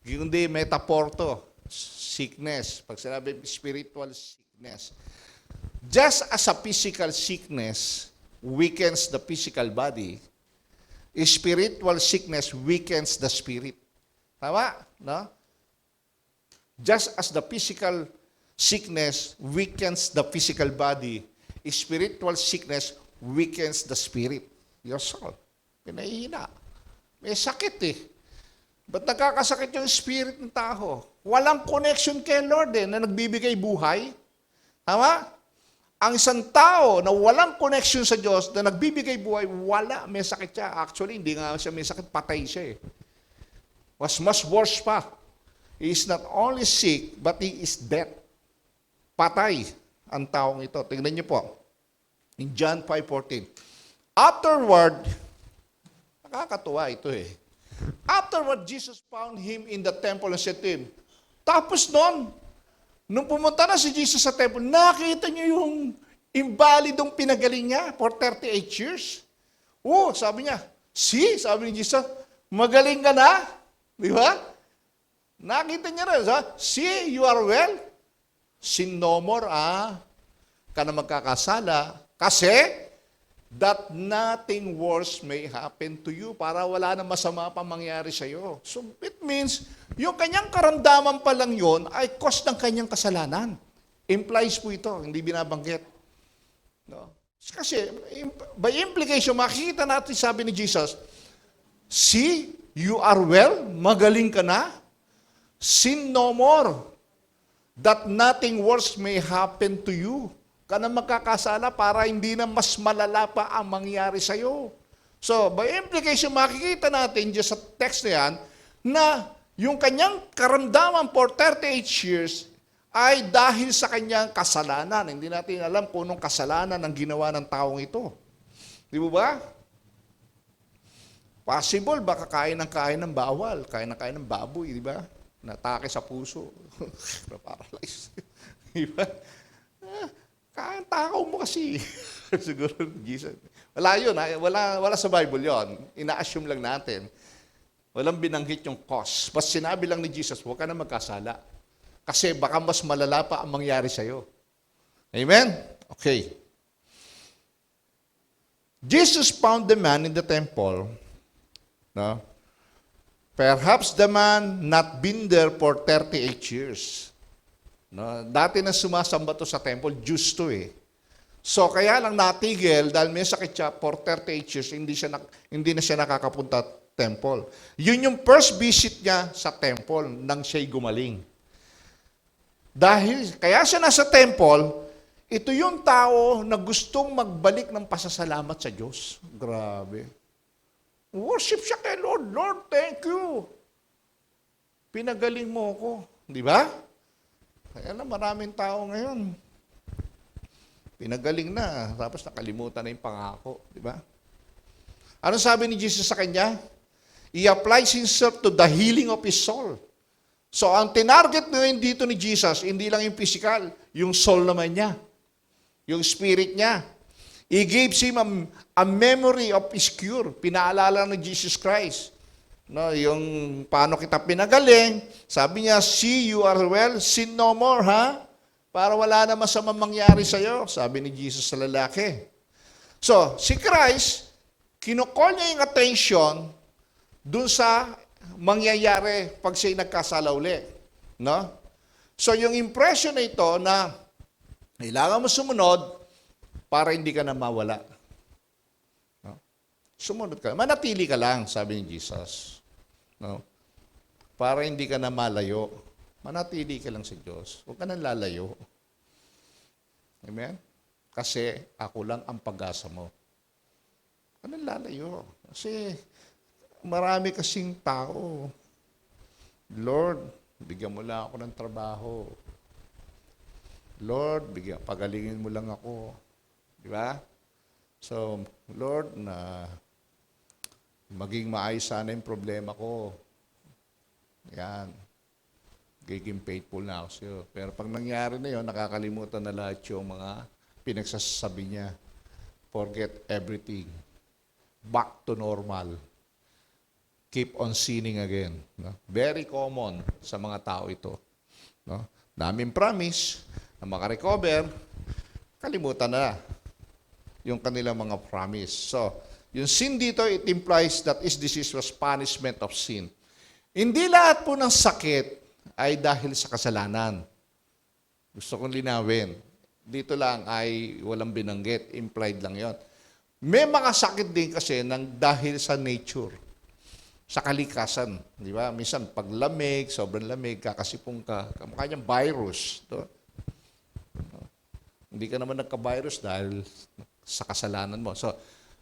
Hindi metaphor to. Sickness. Pag sinabi spiritual sickness. Just as a physical sickness weakens the physical body, spiritual sickness weakens the spirit. Tama? No? Just as the physical sickness weakens the physical body, spiritual sickness weakens the spirit. Your soul. Pinahihina. May sakit eh. Ba't nagkakasakit yung spirit ng tao? Walang connection kay Lord na nagbibigay buhay. Tama? Ang isang tao na walang connection sa Diyos, na nagbibigay buhay, wala, may sakit siya. Actually, hindi nga siya may sakit, patay siya eh. Was much worse pa. He is not only sick, but he is dead. Patay ang taong ito. Tingnan niyo po. In John 5:14. Afterward, nakakatuwa ito eh. Afterward, Jesus found him in the temple and said to him, tapos noon, nung pumunta na si Jesus sa temple, nakita niyo yung invalidong pinagaling niya for 38 years. Oh, sabi niya, sabi ni Jesus, magaling ka na. Di ba? Nakita niya rin, see, you are well. Sin no more, ka na magkakasala. Kasi, that nothing worse may happen to you, para wala na masama pa mangyari sa iyo. So it means, yung kanyang karamdaman pa lang yun ay cause ng kanyang kasalanan. Implies po ito, hindi binabanggit. No? Kasi, by implication, makikita natin, sabi ni Jesus, see, you are well, magaling ka na, sin no more, that nothing worse may happen to you. Ka na magkakasala para hindi na mas malala pa ang mangyari sa iyo. So, by implication, makikita natin dyan sa text na yan, na yung kanyang karamdaman for 38 years ay dahil sa kanyang kasalanan. Hindi natin alam kung anong kasalanan ang ginawa ng taong ito. Di ba? Possible, baka kain ng bawal, kain ng baboy, di ba? Natake sa puso. Na-paralyze. Di ba? Kain takaw mo kasi. Siguro, Jesus. Wala yun. Wala sa Bible yon. Ina-assume lang natin. Walang binanggit yung cause. Basta sinabi lang ni Jesus, huwag ka na magkasala. Kasi baka mas malala pa ang mangyari sa'yo. Amen? Okay. Jesus found the man in the temple. No? Perhaps the man not been there for 38 years. No? Dati na sumasamba to sa temple, Jews to eh. So kaya lang natigil dahil may sakit siya for 38 years, hindi na siya nakakapunta temple. Yun yung first visit niya sa temple nang siya'y gumaling. Dahil, kaya siya nasa temple, ito yung tao na gustong magbalik ng pasasalamat sa Diyos. Grabe. Worship siya kay Lord. Lord, thank you. Pinagaling mo ko. Di ba? Kaya na maraming tao ngayon. Pinagaling na, tapos nakalimutan na yung pangako. Di ba? Ano sabi ni Jesus sa kanya? He applies himself to the healing of his soul. So, ang tinarget ngayon dito ni Jesus, hindi lang yung physical, yung soul naman niya. Yung spirit niya. He gives him a memory of his cure. Pinaalala ni Jesus Christ. No, yung paano kita pinagaling, sabi niya, see, you are well, sin no more, ha? Para wala na masamang mangyari sa'yo, sabi ni Jesus sa lalaki. So, si Christ, kinukol niya yung attention dun sa mangyayari pag siya'y nagkasala uli. No? So, yung impression na ito na kailangan mo sumunod para hindi ka na mawala. No? Sumunod ka. Manatili ka lang, sabi ni Jesus. No? Para hindi ka na malayo. Manatili ka lang sa Diyos. Huwag ka nang lalayo. Amen? Kasi ako lang ang pag-asa mo. Huwag ka nang lalayo. Kasi marami kasing tao. Lord, bigyan mo lang ako ng trabaho. Lord, pagalingin mo lang ako. Di ba? So, Lord, na maging maayos sana yung problema ko. Yan. Giging faithful na ako sa'yo. Pero pag nangyari na yun, nakakalimutan na lahat yung mga pinagsasabi niya. Forget everything. Back to normal. Keep on sinning again. No? Very common sa mga tao ito. No? Daming promise na makarecover, kalimutan na yung kanilang mga promise. So, yung sin dito, it implies that his disease was punishment of sin. Hindi lahat po ng sakit ay dahil sa kasalanan. Gusto kong linawin. Dito lang ay walang binanggit. Implied lang yon. May mga sakit din kasi dahil sa nature. Sa kalikasan. Di ba? Minsan, pag lamig, sobrang lamig, kakasipong ka, kamukha niyang virus. Hindi ka naman nagka-virus dahil sa kasalanan mo. So,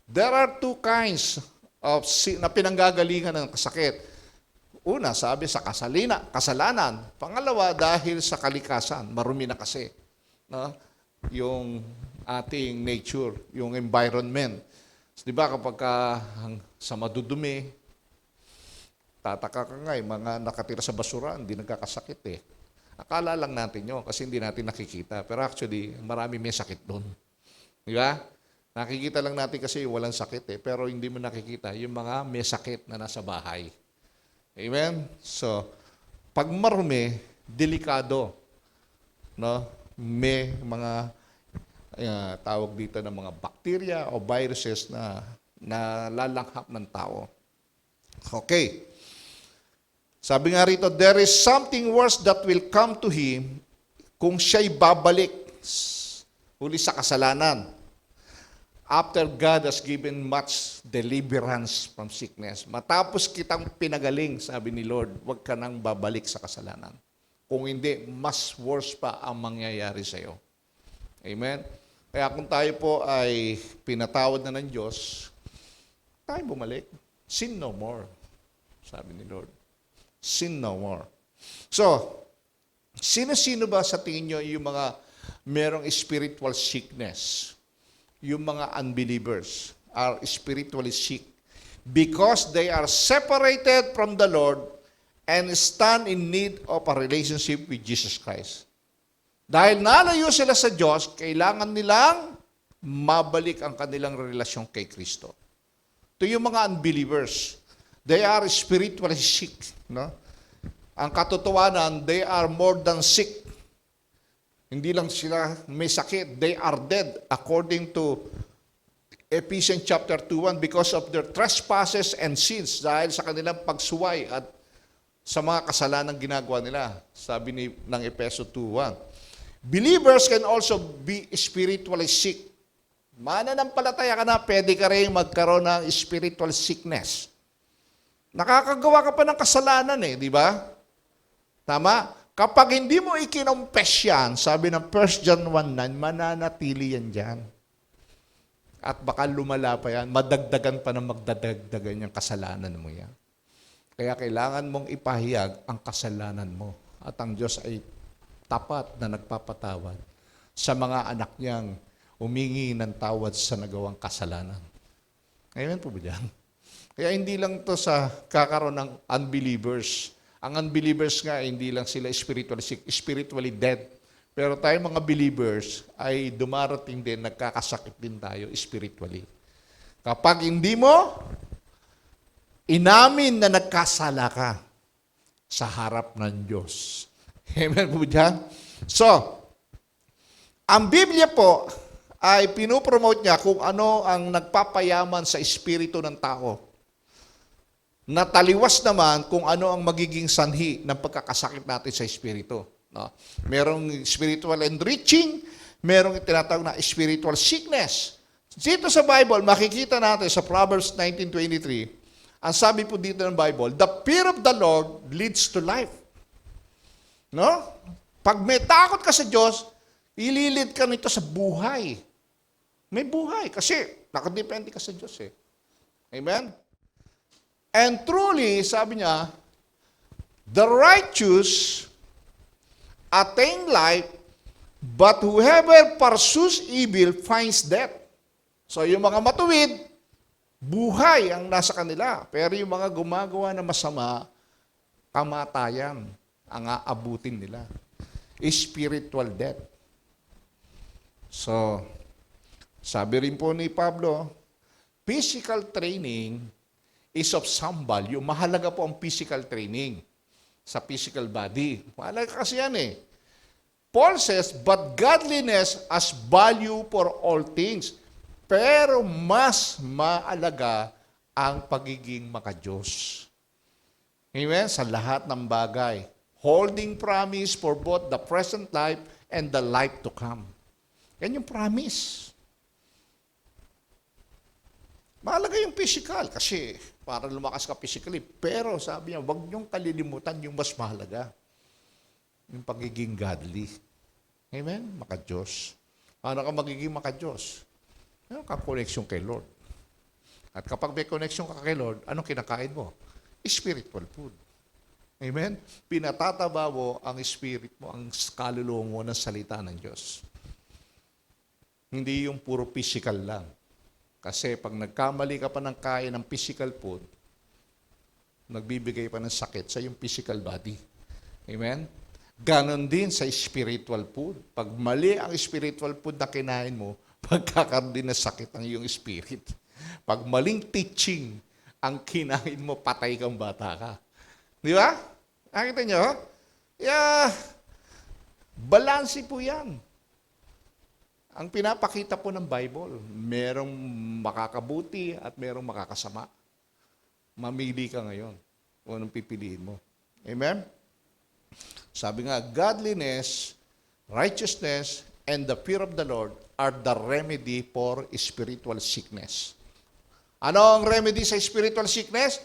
there are two kinds of na pinanggagalingan ng sakit. Una, sabi sa kasalanan. Pangalawa, dahil sa kalikasan. Marumi na kasi. No? Yung ating nature, yung environment. So, di ba kapag sa madudumi, tataka ka nga, mga nakatira sa basura, hindi nagkakasakit eh. Akala lang natin yun kasi hindi natin nakikita. Pero actually, marami may sakit doon. Di ba? Nakikita lang natin kasi walang sakit eh. Pero hindi mo nakikita yung mga may sakit na nasa bahay. Amen? So, pag marumi, delikado. No? May mga tawag dito ng mga bacteria o viruses na lalanghap ng tao. Okay. Sabi nga rito, there is something worse that will come to him kung siya'y babalik huli sa kasalanan. After God has given much deliverance from sickness. Matapos kitang pinagaling, sabi ni Lord, huwag ka nang babalik sa kasalanan. Kung hindi, mas worse pa ang mangyayari sa iyo. Amen? Kaya kung tayo po ay pinatawad na ng Diyos, tayo bumalik. Sin no more, sabi ni Lord. Sin no more. So, sino-sino ba sa tingin nyo yung mga merong spiritual sickness? Yung mga unbelievers are spiritually sick because they are separated from the Lord and stand in need of a relationship with Jesus Christ. Dahil nalayo sila sa Diyos, kailangan nilang mabalik ang kanilang relasyon kay Kristo. Ito yung mga unbelievers. They are spiritually sick. No? Ang katotohanan, they are more than sick. Hindi lang sila may sakit. They are dead according to Ephesians chapter 2:1 because of their trespasses and sins dahil sa kanilang pagsuway at sa mga kasalanan ginagawa nila. Sabi ng Efeso 2:1. Believers can also be spiritually sick. Mananampalataya ka na, pwede ka rin magkaroon ng spiritual sickness. Nakakagawa ka pa ng kasalanan di ba? Tama? Kapag hindi mo ikinumpes yan, sabi ng 1 John 1:9, mananatili yan dyan. At baka lumala pa yan, madagdagan pa na magdadagdagan yung kasalanan mo yan. Kaya kailangan mong ipahayag ang kasalanan mo. At ang Diyos ay tapat na nagpapatawad sa mga anak niyang humingi ng tawad sa nagawang kasalanan. Amen po ba dyan? Kaya hindi lang to sa kakaroon ng unbelievers. Ang unbelievers nga, hindi lang sila spiritually sick, spiritually dead. Pero tayo mga believers ay dumarating din, nagkakasakit din tayo spiritually. Kapag hindi mo inamin na nagkasala ka sa harap ng Diyos. Amen po dyan? So, ang Biblia po ay pinupromote niya kung ano ang nagpapayaman sa espiritu ng tao. Nataliwas naman kung ano ang magiging sanhi ng pagkakasakit natin sa espiritu. No? Merong spiritual enriching, merong tinatawag na spiritual sickness. Dito sa Bible, makikita natin sa Proverbs 19:23, ang sabi po dito ng Bible, the fear of the Lord leads to life. No? Pag may takot ka sa Diyos, ililid ka nito sa buhay. May buhay kasi nakadepende ka sa Diyos Amen? And truly, sabi niya, the righteous attain life, but whoever pursues evil finds death. So yung mga matuwid, buhay ang nasa kanila. Pero yung mga gumagawa na masama, kamatayan ang aabutin nila. Spiritual death. So, sabi rin po ni Pablo, physical training is of some value. Mahalaga po ang physical training sa physical body. Mahalaga kasi yan Paul says, but godliness has value for all things. Pero mas maalaga ang pagiging makadiyos. Amen? Sa lahat ng bagay. Holding promise for both the present life and the life to come. Yan yung promise. Mahalaga yung physical kasi para lumakas ka physically. Pero sabi niya, huwag niyong kalilimutan yung mas mahalaga. Yung pagiging godly. Amen? Makadiyos. Paano ka magiging makadiyos? Meron kang connection kay Lord. At kapag may connection ka kay Lord, anong kinakain mo? Spiritual food. Amen? Pinatataba mo ang spirit mo, ang kaluluwa mo ng salita ng Diyos. Hindi yung puro physical lang. Kasi pag nagkamali ka pa ng kain ng physical food, nagbibigay pa ng sakit sa yung physical body. Amen? Ganon din sa spiritual food. Pag mali ang spiritual food na kinain mo, pagkakaroon din ng sakit ang iyong spirit. Pag maling teaching ang kinain mo, patay kang bata ka. Di ba? Nakita nyo? Balansi po yan. Ang pinapakita po ng Bible, merong makakabuti at merong makakasama. Mamili ka ngayon kung anong pipiliin mo. Amen? Sabi nga, godliness, righteousness, and the fear of the Lord are the remedy for spiritual sickness. Ano ang remedy sa spiritual sickness?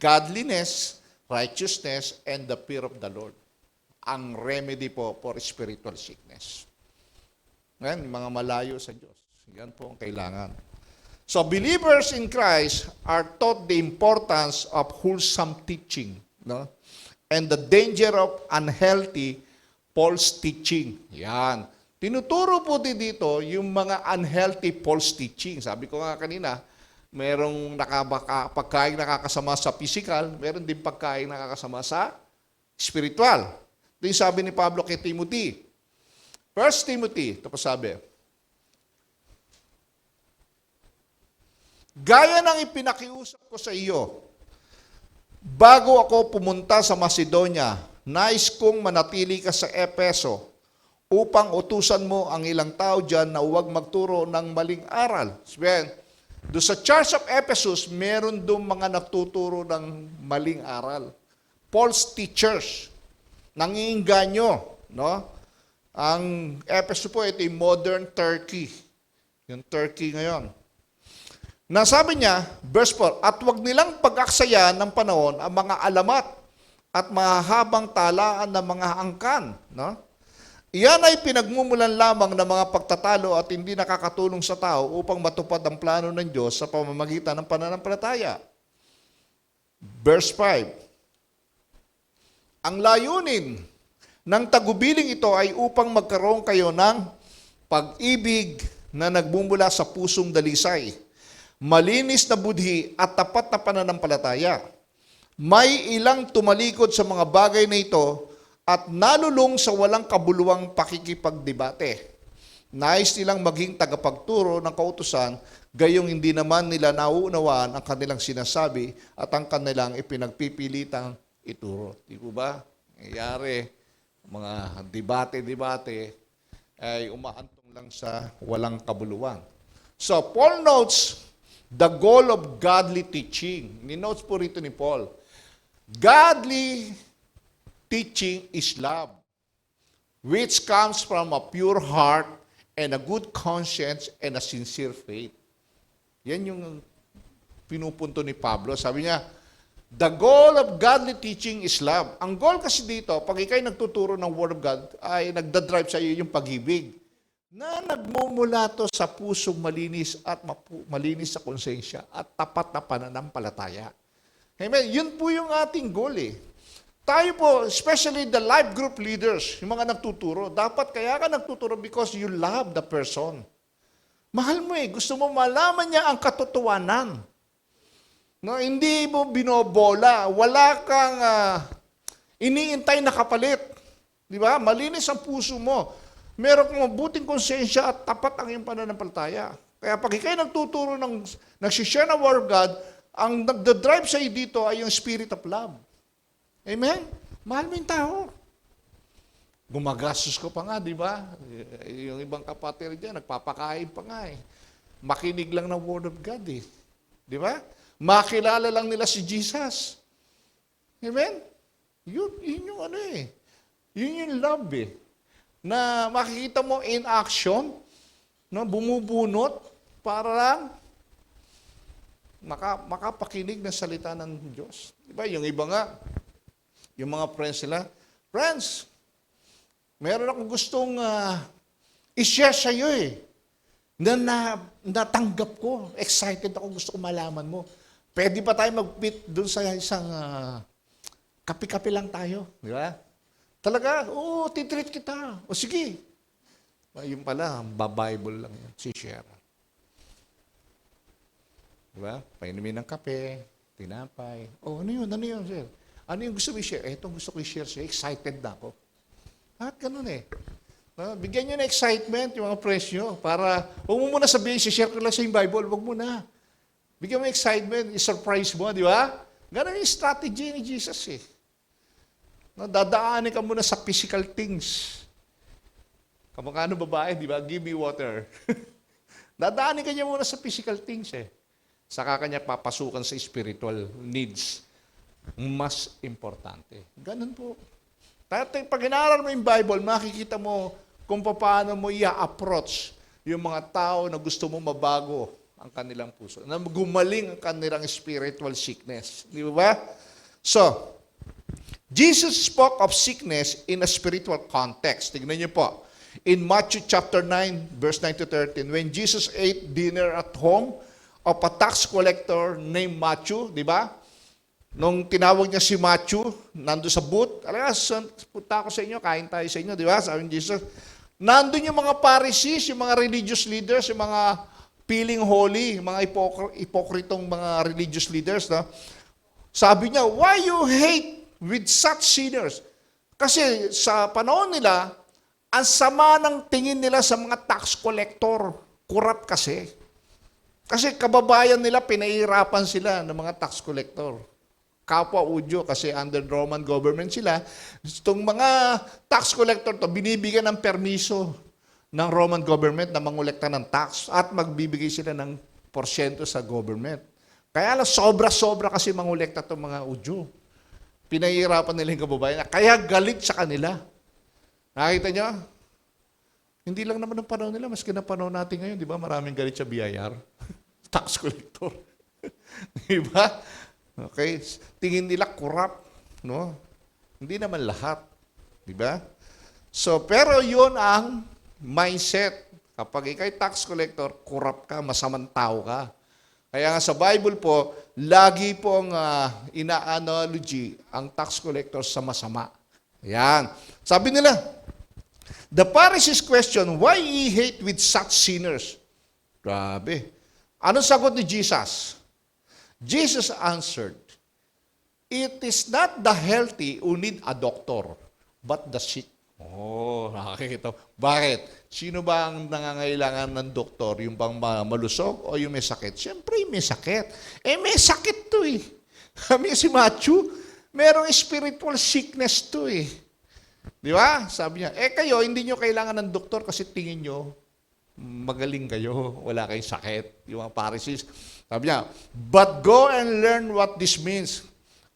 Godliness, righteousness, and the fear of the Lord. Ang remedy po for spiritual sickness. Ngayon, mga malayo sa Diyos. Yan po ang kailangan. So, believers in Christ are taught the importance of wholesome teaching, no? And the danger of unhealthy false teaching. Yan. Tinuturo po din dito yung mga unhealthy false teaching. Sabi ko nga kanina, merong pagkain nakakasama sa physical, meron din pagkain nakakasama sa spiritual. Ito yung sabi ni Pablo kay Timothy. 1 Timothy, ito po sabi, gaya ng ipinakiusap ko sa iyo, bago ako pumunta sa Macedonia, nais kong manatili ka sa Efeso upang utusan mo ang ilang tao dyan na huwag magturo ng maling aral. Sabihin, doon sa Church of Ephesus, meron doon mga nagtuturo ng maling aral. False teachers. Nangiinganyo. No? Ang Ephesus po, ito yung modern Turkey. Yung Turkey ngayon. Nasabi niya, verse 4, at huwag nilang pag-aksaya ng panahon ang mga alamat at mahahabang talaan ng mga angkan. No? Iyan ay pinagmumulan lamang ng mga pagtatalo at hindi nakakatulong sa tao upang matupad ang plano ng Diyos sa pamamagitan ng pananampalataya. Verse 5, ang layunin ng tagubiling ito ay upang magkaroon kayo ng pag-ibig na nagmumula sa pusong dalisay, malinis na budhi at tapat na pananampalataya. May ilang tumalikod sa mga bagay na ito at nalulong sa walang kabuluhang pakikipagdebate. Nais nilang maging tagapagturo ng kautusan, gayong hindi naman nila nauunawaan ang kanilang sinasabi at ang kanilang ipinagpipilitang ituro. Di po ba? Nangyayari, mga debate ay umaantong lang sa walang kabuluhan. So, Paul notes the goal of godly teaching. Ni-notes po rito ni Paul. Godly teaching is love, which comes from a pure heart and a good conscience and a sincere faith. Yan yung pinupunto ni Pablo. Sabi niya, the goal of godly teaching is love. Ang goal kasi dito, pag ikay nagtuturo ng Word of God, ay nagdadrive sa iyo yung pag-ibig na nagmumula to sa pusong malinis at malinis sa konsensya at tapat na pananampalataya. Amen? Yun po yung ating goal eh. Tayo po, especially the life group leaders, yung mga nagtuturo, dapat kaya ka nagtuturo because you love the person. Mahal mo eh, gusto mo malaman niya ang katotohanan. No, hindi mo binobola, wala kang iniintay na kapalit. Di ba? Malinis ang puso mo. Meron kang mabuting konsensya at tapat ang iyong pananampalataya. Kaya pag ikay nagtuturo nagsishare ng Word of God, ang nagdadrive sa iyo dito ay yung spirit of love. Amen? Mahal mo yung tao. Gumagastos ko pa nga, di ba? Yung ibang kapatid dyan, nagpapakain pa nga eh. Makinig lang ng Word of God eh. Di ba? Makilala lang nila si Jesus. Amen? Yun yung ano eh. Yun yung love eh. Na makikita mo in action, no, bumubunot para lang makapakinig ng salita ng Diyos. Diba? Yung iba nga, yung mga friends nila, friends, meron akong gustong i-share sa iyo eh. Natanggap ko, excited ako, gusto ko malaman mo. Pwede ba tayo mag-meet doon sa isang kape-kape lang tayo? Di ba? Talaga, oo, titreat kita. O sige. Yung pala, Bible lang yan, si share. Di ba? Painumin ng kape, tinapay. Oh, ano yun, sir? Ano yung gusto mo i-share? Itong gusto ko i-share sa'yo, excited na ako. At ganun eh. Bigyan nyo na excitement yung mga presyo para, huwag mo muna sabihin, i-share ko lang sa yung Bible, huwag mo na. Bigyan mo excitement, i-surprise mo, di ba? Ganun yung strategy ni Jesus eh. Dadaanin ka muna sa physical things. Kamukha ng babae, di ba? Give me water. Dadaanin kanya muna sa physical things eh. Saka kanya papasukan sa spiritual needs. Mas importante. Ganun po. Pag inaaral mo yung Bible, makikita mo kung paano mo i-approach yung mga tao na gusto mo mabago ang kanilang puso. Na gumaling ang kanilang spiritual sickness. Di ba? So, Jesus spoke of sickness in a spiritual context. Tignan niyo po. In Matthew chapter 9, verse 9 to 13, when Jesus ate dinner at home of a tax collector named Matthew, di ba? Nung tinawag niya si Matthew, nando sa booth, punta ako sa inyo, kain tayo sa inyo, di ba? Sabi ni Jesus. Nandun yung mga Pharisees, yung mga religious leaders, yung mga feeling holy, mga ipokritong mga religious leaders. No? Sabi niya, why you hate with such sinners? Kasi sa panahon nila, ang sama ng tingin nila sa mga tax collector. Kurap kasi. Kasi kababayan nila, pinahihirapan sila ng mga tax collector. Kapwa Udyo, kasi under Roman government sila. Itong mga tax collector to, binibigyan ng permiso ng Roman government na mangolekta ng tax at magbibigay sila ng porsyento sa government. Kaya lang, sobra-sobra kasi mangolekta itong mga Udyo. Pinahihirapan nila yung kababayan. Kaya galit sa kanila. Nakita nyo? Hindi lang naman ang panahon nila, maski na panahon natin ngayon, di ba? Maraming galit sa BIR. Tax collector. Di ba? Okay? Tingin nila corrupt. No? Hindi naman lahat. Di ba? So, pero yun ang mindset. Kapag ikay tax collector, corrupt ka, masamang tao ka. Kaya nga sa Bible po, lagi pong ina-analogy ang tax collector sa masama. Ayan. Sabi nila, the Pharisees question, why ye hate with such sinners? Grabe. Anong sagot ni Jesus? Jesus answered, it is not the healthy who need a doctor, but the sick. Oh, nakakita. Bakit? Sino ba ang nangangailangan ng doktor? Yung bang malusog o yung may sakit? Siyempre, may sakit. May sakit to eh. Kami si Matthew, merong spiritual sickness to eh. Di ba? Sabi niya, kayo, hindi nyo kailangan ng doktor kasi tingin nyo, magaling kayo, wala kayong sakit. Yung mga Pharisees. Sabi niya, but go and learn what this means.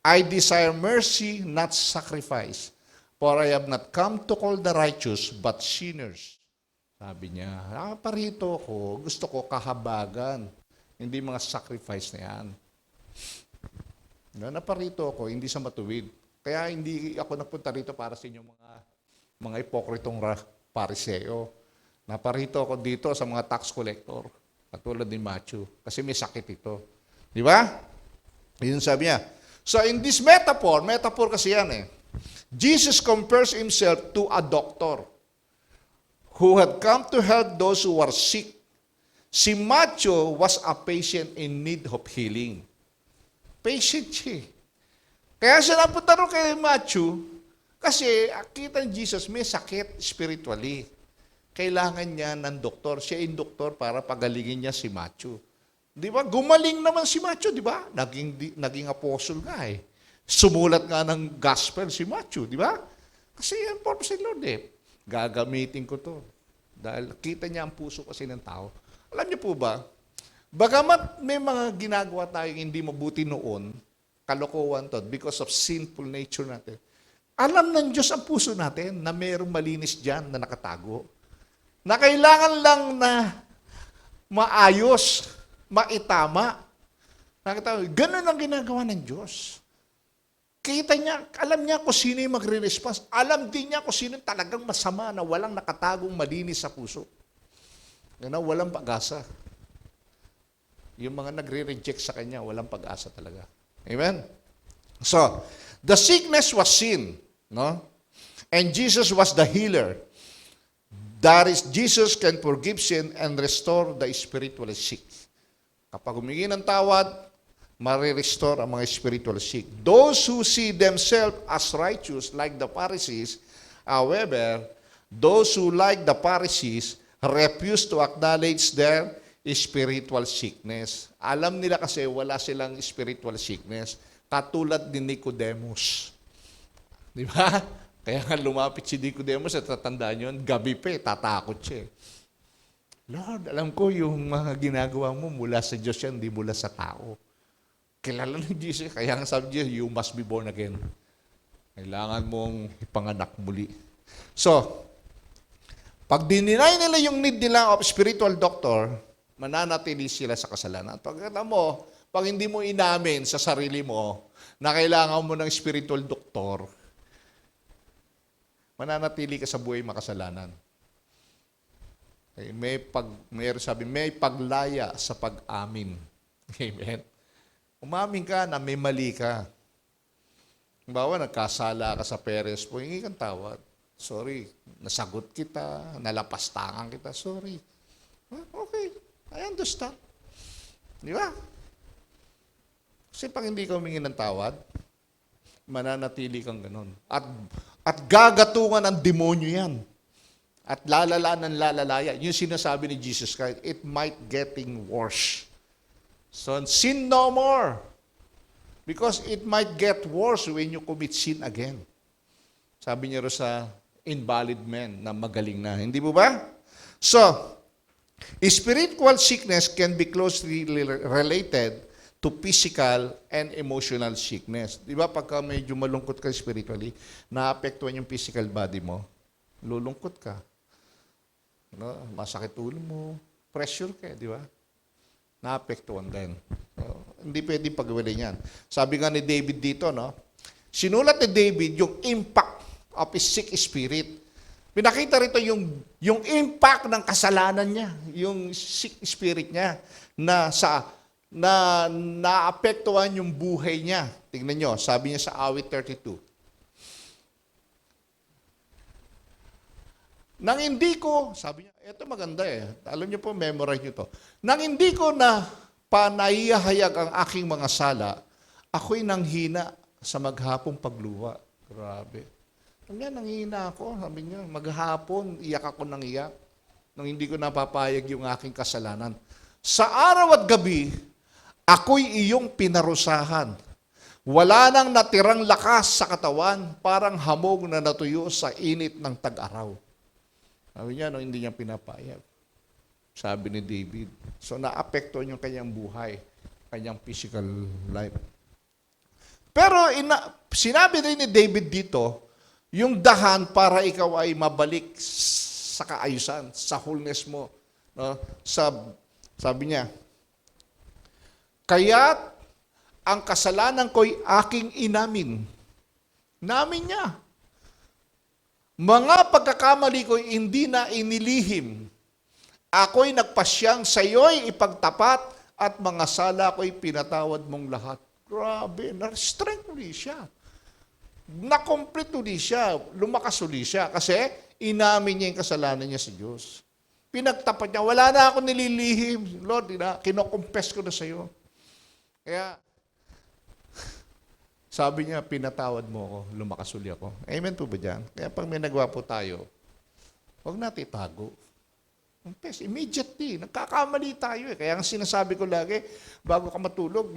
I desire mercy, not sacrifice. For I have not come to call the righteous, but sinners. Sabi niya, parito ko, gusto ko kahabagan. Hindi mga sacrifice na yan. Naparito ako, hindi sa matuwid. Kaya hindi ako nagpunta rito para sa inyong mga ipokritong pariseo. Naparito ako dito sa mga tax collector, katulad ni Matthew, kasi may sakit ito. Di ba? Yun sabi niya. So in this metaphor kasi yan eh, Jesus compares himself to a doctor who had come to help those who were sick. Si Matthew was a patient in need of healing. Patient siya. Kaya siya napunta rin kay Matthew kasi kita ni Jesus may sakit spiritually. Kailangan niya ng doktor. Siya yung doktor para pagalingin niya si Matthew. Di ba? Gumaling naman si Matthew, di ba? Naging apostle nga eh. Sumulat nga ng gospel si Matthew, di ba? Kasi yan purpose ni Lord eh. Gagamitin ko to. Dahil kita niya ang puso kasi ng tao. Alam niyo po ba, bagamat may mga ginagawa tayong hindi mabuti noon, kalokohan to, because of sinful nature natin, alam ng Diyos ang puso natin na mayroong malinis dyan na nakatago. Na kailangan lang na maayos, maitama. Ganun ang ginagawa ng Diyos. Kita niya, alam niya kung sino yung magre-response. Alam din niya kung sino talagang masama na walang nakatagong malinis sa puso. Walang pag-asa. Yung mga nagre-reject sa kanya, walang pag-asa talaga. Amen? So, the sickness was sin. No? And Jesus was the healer. That is, Jesus can forgive sin and restore the spiritually sick. Kapag humingi ng tawad, marirestore ang mga spiritual sick. Those who see themselves as righteous like the Pharisees, however, those who like the Pharisees refuse to acknowledge their spiritual sickness. Alam nila kasi wala silang spiritual sickness. Katulad ni Nicodemus. Di ba? Kaya nga lumapit si Nicodemus at tatandaan yun, gabi pa tatakot siya. Lord, alam ko yung mga ginagawa mo mula sa Diyos yan, hindi mula sa tao. Kilala ni Jesus, kaya nga sabi niya, you must be born again. Kailangan mong ipanganak muli. So, pag dininay nila yung need nila of spiritual doctor, mananatili sila sa kasalanan. Pag hindi mo inamin sa sarili mo na kailangan mo ng spiritual doctor, mananatili ka sa buhay makasalanan. Okay, may paglaya sa pag-amin. Amen. Umamin ka na may mali ka. Bawa, nagkasala ka sa parents mo, hingi kang tawad. Sorry, nasagot kita, nalapastangan kita, sorry. Okay, I understand. Di ba? Kasi pag hindi ka humingi ng tawad, mananatili kang ganun. At gagatungan ng demonyo yan. At lalala ng lalalaya. Yung sinasabi ni Jesus Christ, it might getting worse. So, sin no more. Because it might get worse when you commit sin again. Sabi niya rin sa invalid men na magaling na. Hindi po ba? So, spiritual sickness can be closely related to physical and emotional sickness. Di ba pagka medyo malungkot ka spiritually, naapektuhan yung physical body mo, lulungkot ka. No? Masakit ulo mo, pressure ka, di ba? Naapektuhan din. No? Hindi pwede pagwalay yan. Sabi nga ni David dito, no? Sinulat ni David yung impact of his sick spirit. Pinakita rito yung impact ng kasalanan niya, yung sick spirit niya na naapektuhan yung buhay niya. Tingnan nyo, sabi niya sa awit 32. Nang hindi ko, sabi niya, ito maganda alam niyo po, memorize niyo to. Nang hindi ko na panahihayag ang aking mga sala, ako'y nanghina sa maghapong pagluha. Grabe. Sabi niya, nanghina ako. Sabi niya, maghapon, iyak ako ng iyak. Nang hindi ko napapayag yung aking kasalanan. Sa araw at gabi, ako'y iyong pinarusahan. Wala nang natirang lakas sa katawan, parang hamog na natuyo sa init ng tag-araw. Sabi niya, hindi niya pinapayag. Sabi ni David. So, naapektuhan yung kanyang buhay, kanyang physical life. Pero, sinabi rin ni David dito, yung dahan para ikaw ay mabalik sa kaayusan, sa wholeness mo. No? Sabi niya, kaya't ang kasalanan ko'y aking inamin. Namin niya. Mga pagkakamali ko'y hindi na inilihim. Ako'y nagpasyang sa iyo'y ipagtapat at mga sala ko'y pinatawad mong lahat. Grabe, na-strength uli siya. Na-complete uli siya. Lumakas uli siya. Kasi inamin niya yung kasalanan niya sa Diyos. Pinagtapat niya, wala na ako nililihim. Lord, kinokompes ko na sa iyo. Kaya, sabi niya, pinatawad mo ako, lumakas uli ako. Amen po ba dyan? Kaya pag may nagawa po tayo, huwag natin itago. Confess, immediately. Nagkakamali tayo Kaya ang sinasabi ko lagi, bago ka matulog,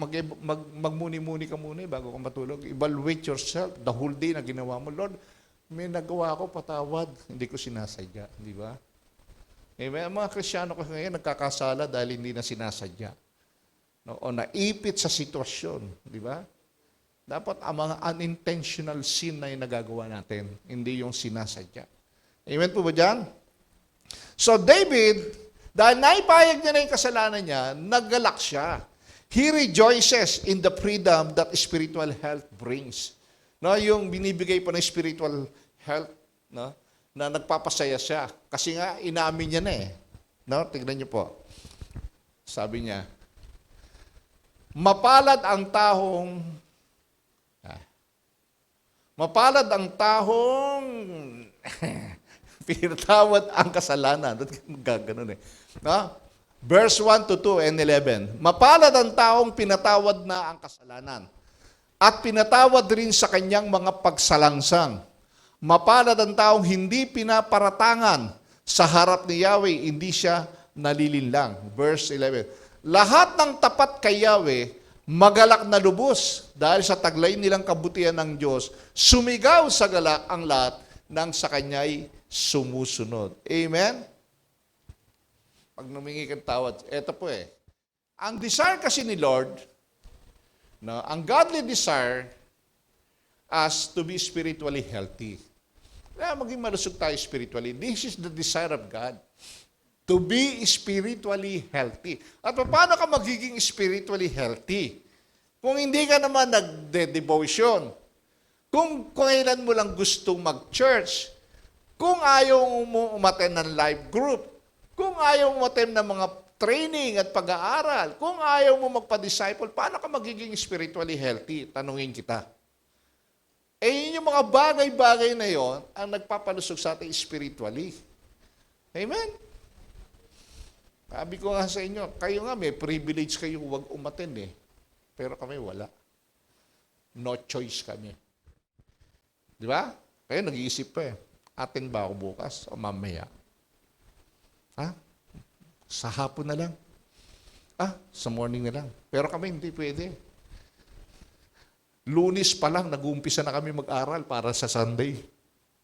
magmuni-muni ka muna bago ka matulog. Evaluate yourself the whole day na ginawa mo. Lord, may nagawa ako, patawad. Hindi ko sinasadya. Di ba? Ang mga Kristyano ko ngayon nagkakasala dahil hindi na sinasadya. No? O naipit sa sitwasyon. Di ba? Dapat ang mga unintentional sin na yung nagagawa natin, hindi yung sinasadya. Amen po ba dyan? So David, dahil naipayag niya na yung kasalanan niya, naggalak siya. He rejoices in the freedom that spiritual health brings. No, yung binibigay po ng spiritual health, no, na nagpapasaya siya. Kasi nga, inamin niya na No, tignan niyo po. Sabi niya, mapalad ang tahong pinatawad ang kasalanan. Gano'n No? Verse 1 to 2 and 11. Mapalad ang taong pinatawad na ang kasalanan at pinatawad rin sa kanyang mga pagsalangsang. Mapalad ang taong hindi pinaparatangan sa harap ni Yahweh, hindi siya nalilinlang. Verse 11. Lahat ng tapat kay Yahweh magalak na lubos dahil sa taglay nilang kabutihan ng Diyos, sumigaw sa galak ang lahat nang sa Kanya'y sumusunod. Amen? Pag numingi kang tawad, eto po eh. Ang desire kasi ni Lord, no, ang godly desire as to be spiritually healthy. Kaya maging malusog tayo spiritually. This is the desire of God. To be spiritually healthy. At paano ka magiging spiritually healthy? Kung hindi ka naman nagde-devotion, kung kailan mo lang gustong mag-church, kung ayaw mo umattend ng live group, kung ayaw mo umattend ng mga training at pag-aaral, kung ayaw mo magpa-disciple, paano ka magiging spiritually healthy? Tanungin kita. Eh, yun yung mga bagay-bagay na yon ang nagpapalusog sa atin spiritually. Amen? Sabi ko nga sa inyo, kayo nga may privilege kayo huwag umattend eh. Pero kami wala. No choice kami. Di ba? Kayo nag-iisip pa eh. Attend ba ako bukas o mamaya? Ha? Sa hapon na lang? Sa morning na lang. Pero kami hindi pwede. Lunes pa lang, nag-uumpisa na kami mag-aral para sa Sunday.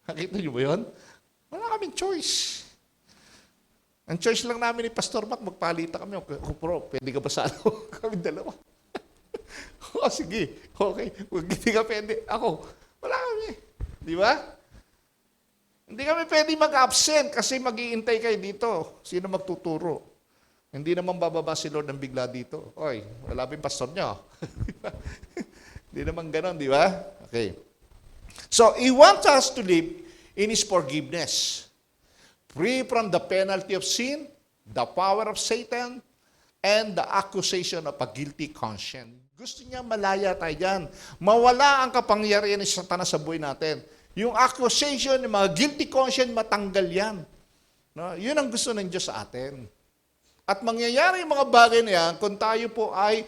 Nakita niyo ba yun? Wala kaming choice. Ang choice lang namin ni Pastor Mac, magpalita kami. Bro, pwede ka ba sa ano? Kami dalawa. Sige. Okay. Huwag hindi ka pwede. Ako, wala kami. Di ba? Hindi kami pwede mag-absent kasi mag-iintay kayo dito. Sino magtuturo? Hindi naman bababa si Lord ng bigla dito. Oy, wala ba yung pastor niyo? Hindi naman ganon, di ba? Okay. So, He wants us to live in His forgiveness. Free from the penalty of sin, the power of Satan, and the accusation of a guilty conscience. Gusto niya malaya tayo dyan. Mawala ang kapangyarihan ni Satanas sa buhay natin. Yung accusation, yung mga guilty conscience, matanggal yan. No? Yun ang gusto ng Diyos sa atin. At mangyayari yung mga bagay na yan kung tayo po ay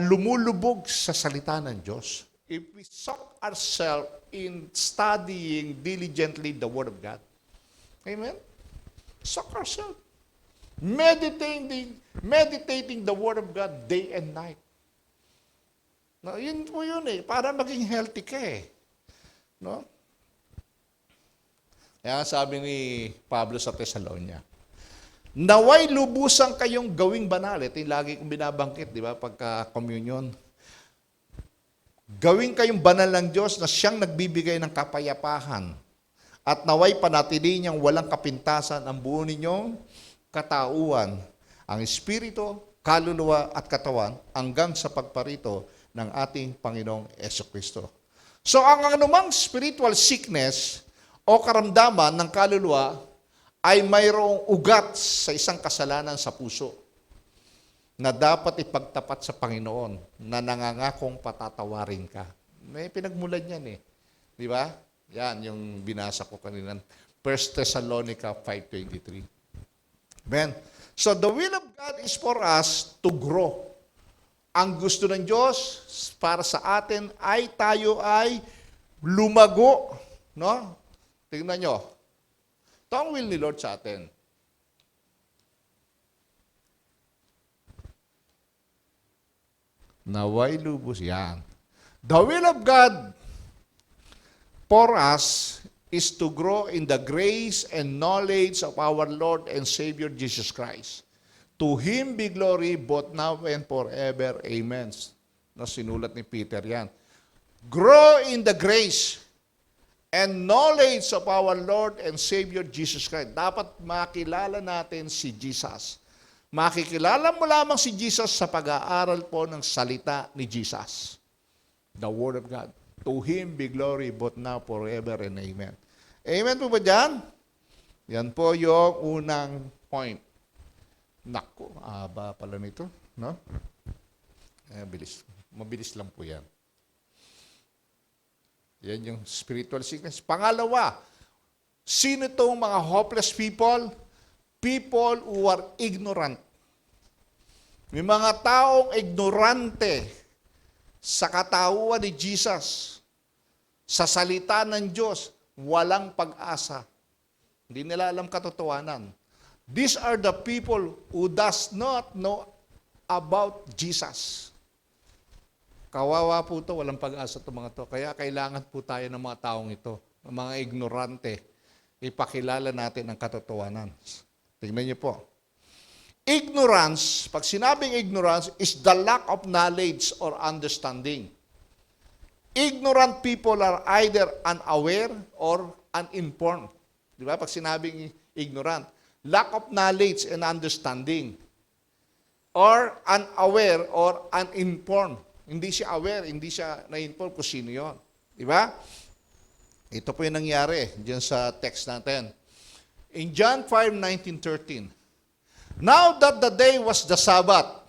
lumulubog sa salita ng Diyos. If we soak ourselves in studying diligently the Word of God. Amen? Soak ourselves. Meditating the Word of God day and night. No, yun po yun eh. Para maging healthy ka eh. No? Kaya sabi ni Pablo sa Thessalonia, naway lubusan kayong gawing banal. Ito yung lagi kong binabangkit, di ba, pagka-communion. Gawin kayong banal ng Diyos na siyang nagbibigay ng kapayapahan. At naway panatili niyang walang kapintasan ang buo ninyong katauhan, ang espiritu, kaluluwa at katawan hanggang sa pagparito ng ating Panginoong Jesucristo. So ang anumang spiritual sickness o karamdaman ng kaluluwa ay mayroong ugat sa isang kasalanan sa puso na dapat ipagtapat sa Panginoon na nangangakong patatawarin ka. May pinagmulan yan eh. Di ba? Yan yung binasa ko kanina. 1 Thessalonica 5:23. Amen. So the will of God is for us to grow. Ang gusto ng Diyos para sa atin ay tayo ay lumago. No? Tingnan nyo. Ito ang will ni Lord sa atin. Naway lubos yan. The will of God for us is to grow in the grace and knowledge of our Lord and Savior Jesus Christ. To Him be glory both now and forever. Amen. Na sinulat ni Peter yan. Grow in the grace and knowledge of our Lord and Savior Jesus Christ. Dapat makilala natin si Jesus. Makikilala mo lamang si Jesus sa pag-aaral po ng salita ni Jesus. The Word of God. To Him be glory both now, forever, and amen. Amen po ba dyan? Yan po yung unang point. Naku, aba pala nito. No? Bilis. Mabilis lang po yan. Yan yung spiritual sickness. Pangalawa, sino itong mga hopeless people? People who are ignorant. May mga taong ignorante sa katauhan ni Jesus, sa salita ng Diyos, walang pag-asa. Hindi nila alam katotohanan. These are the people who does not know about Jesus. Kawawa po to, walang pag-asa to mga to. Kaya kailangan po tayo ng mga taong ito, ng mga ignorante. Ipakilala natin ang katotohanan. Tingnan niyo po. Ignorance, pag sinabing ignorance, is the lack of knowledge or understanding. Ignorant people are either unaware or uninformed. Di ba? Pag sinabing ignorant, lack of knowledge and understanding. Or unaware or uninformed. Hindi siya aware, hindi siya na-inform kung sino yun. Di ba? Ito po yung nangyari dyan sa text natin. In John 5:19-13, now that the day was the Sabbath,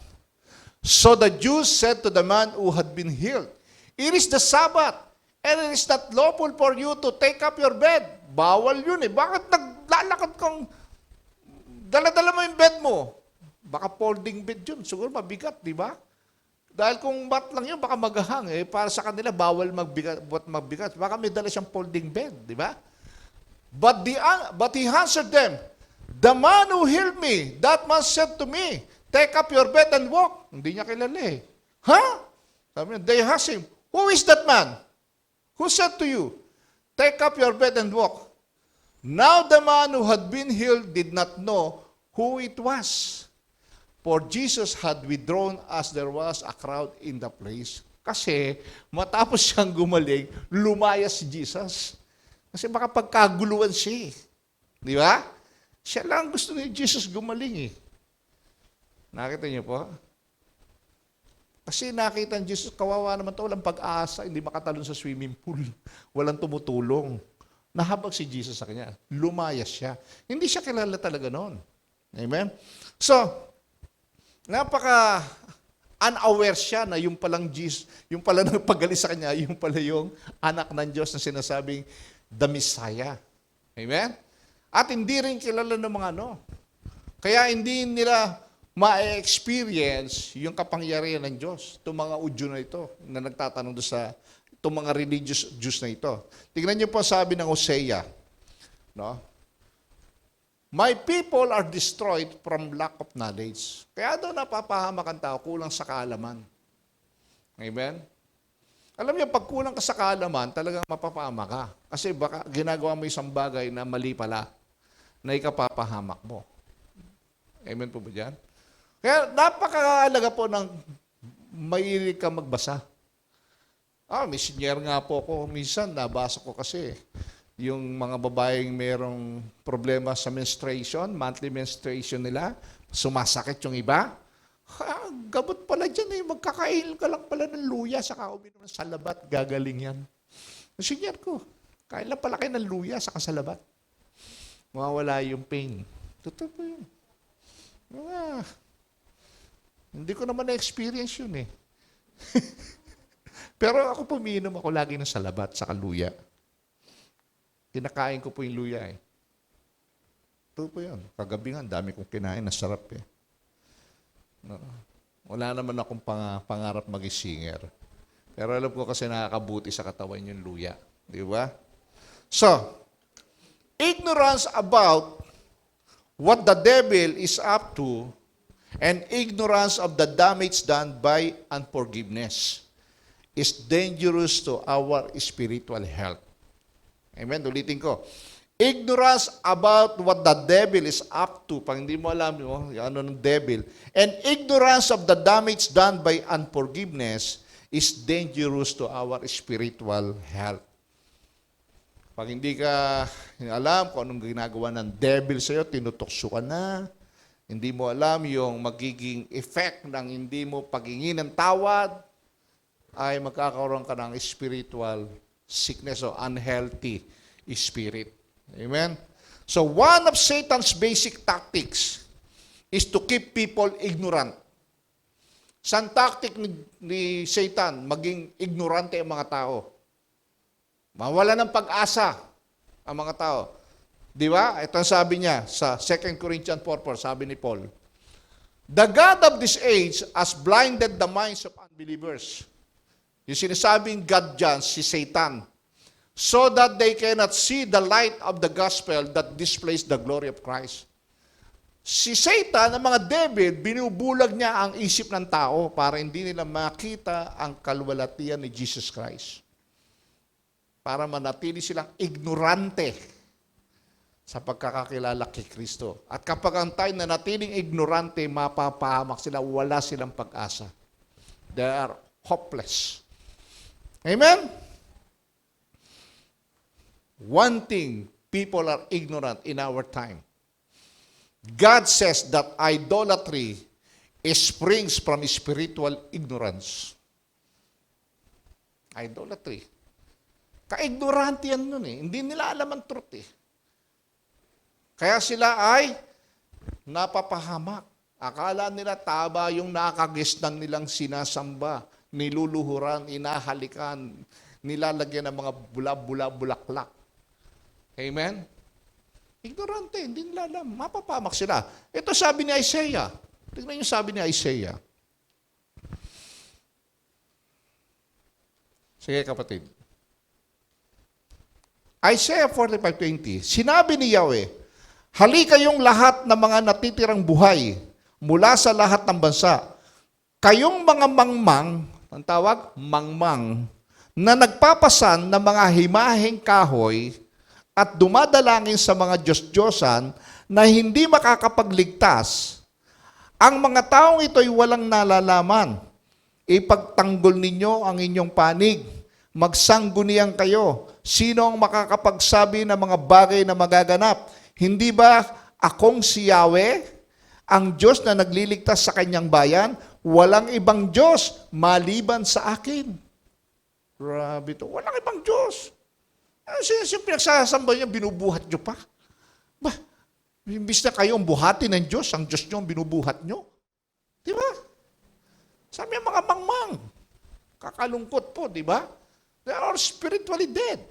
so the Jews said to the man who had been healed, it is the Sabbath, and it is not lawful for you to take up your bed. Bawal yun eh. Bakit naglalakad kang dala-dala mo yung bed mo? Baka folding bed yun. Siguro mabigat, di ba? Dahil kung mat lang yun, baka maghahang. Eh, para sa kanila, bawal magbigat. Baka may dala siyang folding bed, di ba? But he answered them, the man who healed me, that man said to me, take up your bed and walk. Hindi niya kilala eh. Huh? Sabi niya, they asked him, who is that man? Who said to you, take up your bed and walk? Now the man who had been healed did not know who it was. For Jesus had withdrawn as there was a crowd in the place. Kasi matapos siyang gumaling, lumaya si Jesus. Kasi baka pagkaguluhan siya. Di ba? Siya lang gusto ni Jesus gumaling eh. Nakita niyo po? Kasi nakita ni Jesus, kawawa naman ito, walang pag-asa, hindi makatalon sa swimming pool. Walang tumutulong. Nahabag si Jesus sa kanya. Lumayas siya. Hindi siya kilala talaga noon. Amen? So, napaka unaware siya na yung palang Jesus, yung pala nagpagaling sa kanya, yung pala yung anak ng Diyos na sinasabing the Messiah. Amen? At hindi rin kilala ng mga ano. Kaya hindi nila ma-experience yung kapangyarihan ng Diyos. Itong mga Udyo na ito, na nagtatanong doon sa itong mga religious Jews na ito. Tingnan niyo po sabi ng Hosea, no? My people are destroyed from lack of knowledge. Kaya daw napapahamak ang tao, kulang sa kaalaman. Amen? Alam niyo, pag kulang ka sa kaalaman, talagang mapapahamak ka. Kasi baka ginagawa mo isang bagay na mali pala, na ikapapahamak mo. Amen po ba dyan? Kaya napakahalaga po ng mahilig ka magbasa. Missionary nga po ako. Minsan, nabasa ko kasi yung mga babaeng merong problema sa menstruation, monthly menstruation nila, sumasakit yung iba. Gabot pala dyan eh. Magkakain ka lang pala ng luya, saka uminom ng salabat, gagaling yan. Senior ko, kain lang pala kayo ng luya, saka salabat. Mawawala yung pain. Totoo po yun. Hindi ko naman na-experience yun eh. Pero ako puminom ako lagi ng salabat, saka luya. Kinakain ko po yung luya eh. Ito po yun. Kagabi nga, dami kong kinain. Nasarap eh. No. Wala naman akong pangarap mag-singer. Pero alam ko kasi nakakabuti sa katawan yung luya. Di ba? So, ignorance about what the devil is up to and ignorance of the damage done by unforgiveness is dangerous to our spiritual health. Amen? Ulitin ko. Ignorance about what the devil is up to, pag hindi mo alam mo, ano ng devil, and ignorance of the damage done by unforgiveness is dangerous to our spiritual health. Pag hindi ka alam kung anong ginagawa ng devil sa'yo, tinutokso ka na, hindi mo alam yung magiging effect ng hindi mo paghingi ng tawad, ay magkakaroon ka ng spiritual sickness o unhealthy spirit. Amen? So, one of Satan's basic tactics is to keep people ignorant. San tactic ni Satan? Maging ignorante ang mga tao. Mawala ng pag-asa ang mga tao. Di ba? Ito ang sabi niya sa 2 Corinthians 4:4, sabi ni Paul. The God of this age has blinded the minds of unbelievers. Yung sinasabing God dyan, si Satan, so that they cannot see the light of the gospel that displays the glory of Christ. Si Satan, ang mga devil, binubulag niya ang isip ng tao para hindi nila makita ang kaluwalhatian ni Jesus Christ. Para manatili silang ignorante sa pagkakakilala kay Kristo. At kapag ang tayo na natiling ignorante, mapapahamak sila, wala silang pag-asa. They are hopeless. Amen? One thing, people are ignorant in our time. God says that idolatry springs from spiritual ignorance. Idolatry. Ka-ignorante yan nun eh. Hindi nila alam ang truth eh. Kaya sila ay napapahamak. Akala nila tama yung nakagisnan nilang sinasamba, niluluhuran, inahalikan, nilalagyan ng mga bulaklak. Amen? Ignorante, hindi nila alam. Mapapamak sila. Ito sabi ni Isaiah. Tignan yung sabi ni Isaiah. Sige kapatid. Isaiah 45:20. Sinabi ni Yahweh, halika kayong lahat ng mga natitirang buhay mula sa lahat ng bansa. Kayong mga mangmang, ang tawag, mangmang, na nagpapasan ng mga himaheng kahoy at dumadalangin sa mga Diyos-Diyosan na hindi makakapagligtas. Ang mga taong ito'y walang nalalaman. Ipagtanggol ninyo ang inyong panig. Magsanggunian kayo. Sino ang makakapagsabi ng mga bagay na magaganap? Hindi ba akong si Yahweh, ang Diyos na nagliligtas sa kanyang bayan? Walang ibang Diyos maliban sa akin. Grabe to. Walang ibang Diyos. Yung pinagsasamba niya, binubuhat niyo pa. Ba, imbis na kayong buhatin ng Diyos, ang Diyos niyo ang binubuhat niyo. Di ba? Sabi ang mga mangmang. Kakalungkot po, di ba? They are spiritually dead.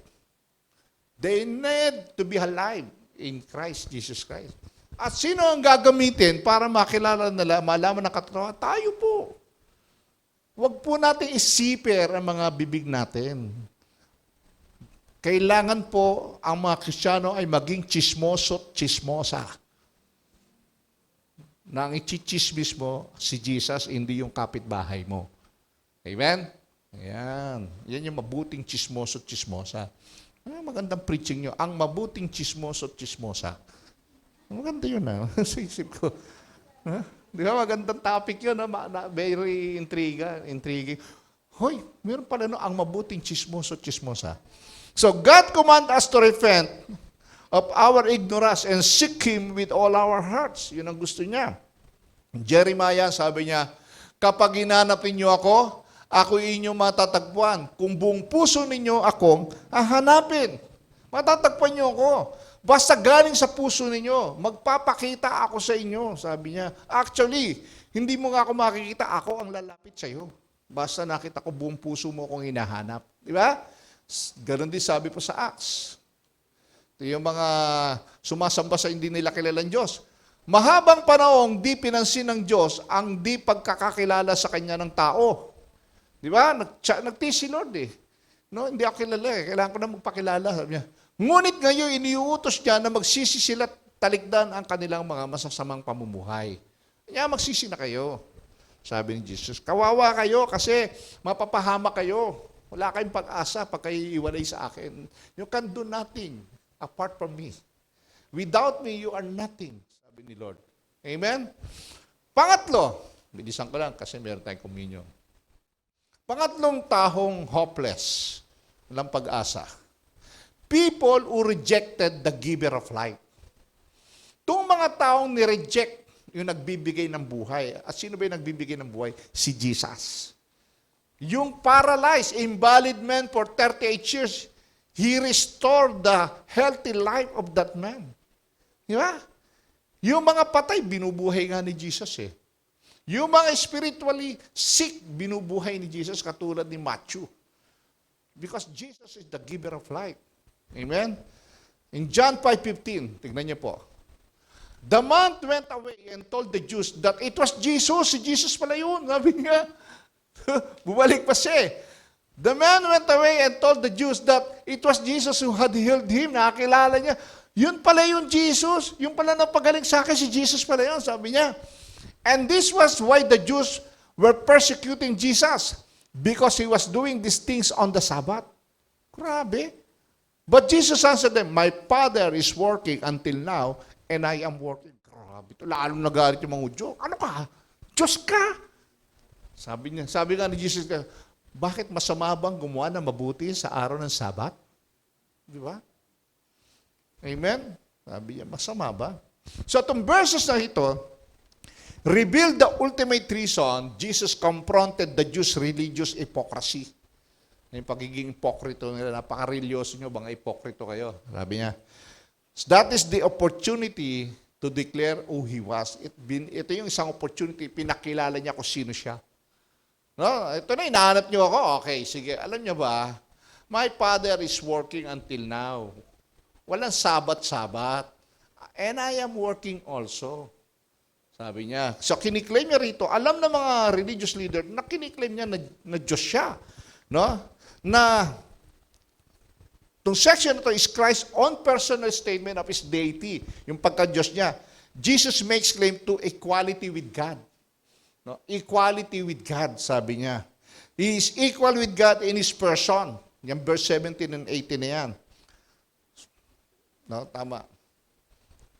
They need to be alive in Christ, Jesus Christ. At sino ang gagamitin para makilala nila, malaman ng katotohanan? Tayo po. Huwag po natin isiper ang mga bibig natin. Kailangan po ang mga Kristiyano ay maging chismoso at chismosa. Na ang ichichismis mo, si Jesus, hindi yung kapitbahay mo. Amen? Ayan. Yan yung mabuting chismoso at chismosa. Magandang preaching nyo. Ang mabuting chismoso at chismosa. Maganda yun na. Sa isip ko. Di ba? Magandang topic yun. Very intriguing. Hoy, meron pala ang mabuting chismoso at chismosa. So God command us to repent of our ignorance and seek Him with all our hearts. Yun ang gusto niya. Jeremiah, sabi niya, kapag hinanapin niyo ako, ako inyong matatagpuan. Kung buong puso ninyo akong hahanapin, matatagpuan niyo ako. Basta galing sa puso ninyo, magpapakita ako sa inyo, sabi niya. Actually, hindi mo nga ako makikita, ako ang lalapit sa iyo. Basta nakita ko buong puso mo akong hinahanap. Di ba? Ganon din sabi po sa Acts. Ito yung mga sumasamba sa hindi nila kilalang Diyos. Mahabang panahong di pinansin ng Diyos ang di pagkakakilala sa Kanya ng tao. Di ba? Nagtiis si Lord eh. No, hindi ako kilala eh. Kailangan ko na magpakilala. Sabi niya. Ngunit ngayon, iniuutos niya na magsisi sila talikdan ang kanilang mga masasamang pamumuhay. Kaya magsisi na kayo. Sabi ni Jesus. Kawawa kayo kasi mapapahama kayo. Wala kayong pag-asa pag kayo iwalay sa akin. You can do nothing apart from me. Without me, you are nothing, sabi ni Lord. Amen? Pangatlo, bilisan ko lang kasi meron tayong communion. Pangatlong tahong hopeless, walang pag-asa. People who rejected the giver of life. Itong mga taong ni-reject yung nagbibigay ng buhay. At sino ba yung nagbibigay ng buhay? Si Jesus. Yung paralyzed, invalid man for 38 years, He restored the healthy life of that man. Di ba? Yung mga patay, binubuhay nga ni Jesus eh. Yung mga spiritually sick, binubuhay ni Jesus katulad ni Matthew. Because Jesus is the giver of life. Amen? In John 5:15, tignan niyo po. The man went away and told the Jews that it was Jesus. Si Jesus pala yun. Sabi nga, bumalik pa siya. The man went away and told the Jews that it was Jesus who had healed him. Nakakilala niya. Yun pala yung Jesus. Yung pala napagaling sa akin, si Jesus pala yun, sabi niya. And this was why the Jews were persecuting Jesus, because he was doing these things on the Sabbath. Grabe. But Jesus answered them, my Father is working until now, and I am working. Grabe. Lalong nagalit yung mga Hudyo. Ano ka? Diyos ka? Sabi nga ni Jesus, bakit masama bang gumawa ng mabuti sa araw ng Sabat? Di ba? Amen? Sabi niya, masama ba? So itong verses na ito, revealed the ultimate reason Jesus confronted the Jews' religious hypocrisy. Yung pagiging hipokrito nila, napaka-religyoso nyo, mga hipokrito kayo. Sabi niya, that is the opportunity to declare who he was. Ito yung isang opportunity, pinakilala niya kung sino siya. No, ito na, hinahanap niyo ako. Okay, sige. Alam niyo ba, my Father is working until now. Walang sabat-sabat. And I am working also. Sabi niya. So, kiniklaim niya rito, alam na mga religious leader na kiniklaim niya na Diyos siya. No? Na, itong section na ito is Christ's own personal statement of His deity. Yung pagka-Diyos niya. Jesus makes claim to equality with God. No, equality with God, sabi niya. He is equal with God in His person. Yan, verse 17 and 18 na yan. No, tama.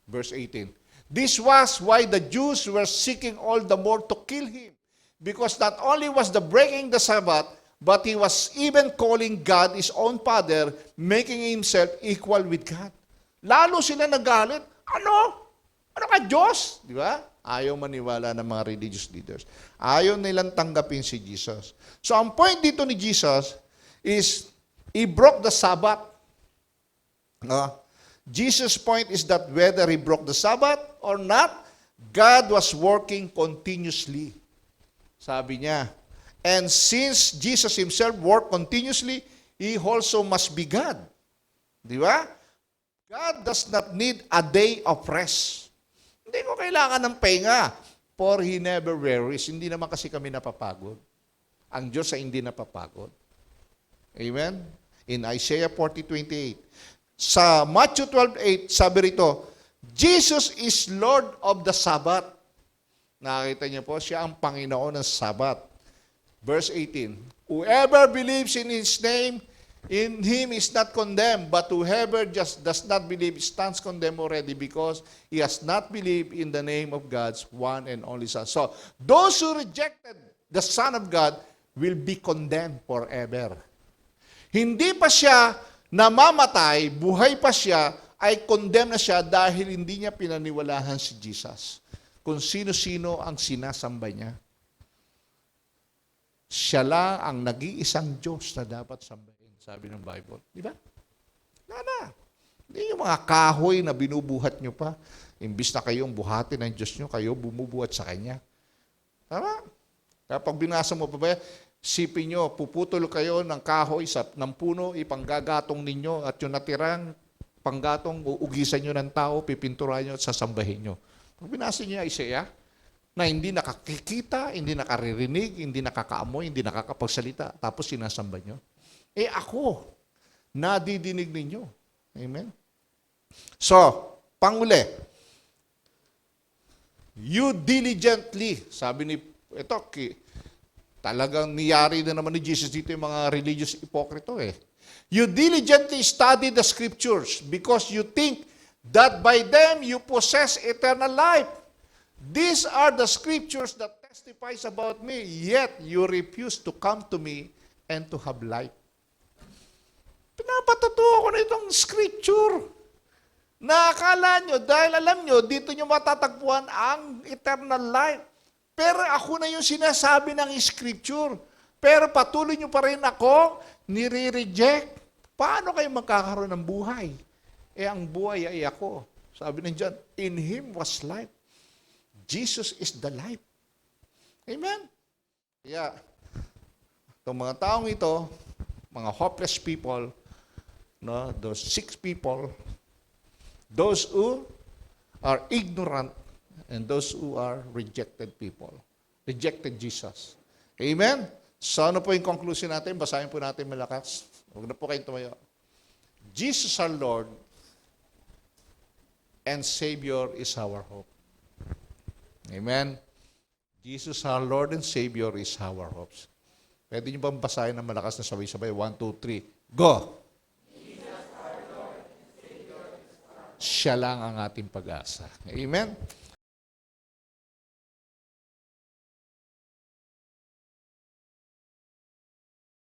Verse 18. This was why the Jews were seeking all the more to kill Him. Because not only was the breaking the Sabbath, but He was even calling God His own Father, making Himself equal with God. Lalo sila nagalit. Ano? Ano ka, Diyos? Di ba? Ayaw maniwala ng mga religious leaders. Ayaw nilang tanggapin si Jesus. So, ang point dito ni Jesus is, He broke the Sabbath. No? Jesus' point is that whether He broke the Sabbath or not, God was working continuously. Sabi niya. And since Jesus Himself worked continuously, He also must be God. Di ba? God does not need a day of rest. Hindi ko kailangan ng pahinga, for He never wearies. Hindi naman kasi kami napapagod. Ang Diyos ay hindi napapagod. Amen? In Isaiah 40:28. Sa Matthew 12:8, sabi rito, Jesus is Lord of the Sabbath. Nakita niyo po, siya ang Panginoon ng Sabbath. Verse 18, whoever believes in His name, in Him is not condemned, but whoever just does not believe stands condemned already, because he has not believed in the name of God's one and only Son. So, those who rejected the Son of God will be condemned forever. Hindi pa siya namamatay, buhay pa siya, ay condemned na siya dahil hindi niya pinaniwalahan si Jesus. Kung sino-sino ang sinasamba niya. Siya lang ang nag-iisang Diyos na dapat sambahin. Sabi ng Bible. Di ba? Nana. Hindi yung mga kahoy na binubuhat nyo pa. Imbis na kayong buhatin ng Diyos nyo, kayo bumubuhat sa Kanya. Tama? Kapag binasa mo pa ba, sipin nyo, puputol kayo ng kahoy ng puno, ipanggagatong ninyo, at yung natirang panggatong, uugisan nyo ng tao, pipinturahan nyo at sasambahin nyo. Pag binasa nyo yung Isaiah, na hindi nakakikita, hindi nakaririnig, hindi nakakaamoy, hindi nakakapagsalita, tapos sinasamba nyo. Ako, nadidinig ninyo. Amen? So, panguli, you diligently, sabi ni, ito, talagang niyari na naman ni Jesus dito yung mga religious hipokrito You diligently study the Scriptures because you think that by them you possess eternal life. These are the Scriptures that testifies about me, yet you refuse to come to me and to have life. Pinapatutuo ko na itong Scripture. Na akala nyo, dahil alam nyo, dito nyo matatagpuan ang eternal life. Pero ako na yung sinasabi ng Scripture. Pero patuloy nyo pa rin ako, nire-reject. Paano kayo magkakaroon ng buhay? Ang buhay ay ako. Sabi nandiyan, in Him was life. Jesus is the life. Amen? Kaya, itong mga taong ito, mga hopeless people, no, those sick people, those who are ignorant, and those who are rejected people. Rejected Jesus. Amen? So ano po yung conclusion natin? Basahin po natin malakas. Huwag na po kayong tumayo. Jesus our Lord and Savior is our hope. Amen? Jesus, our Lord and Savior, is our hope. Pwede nyo bang basahin ng malakas na sabay-sabay? 1, 2, 3. Go! Siya lang ang ating pag-asa. Amen?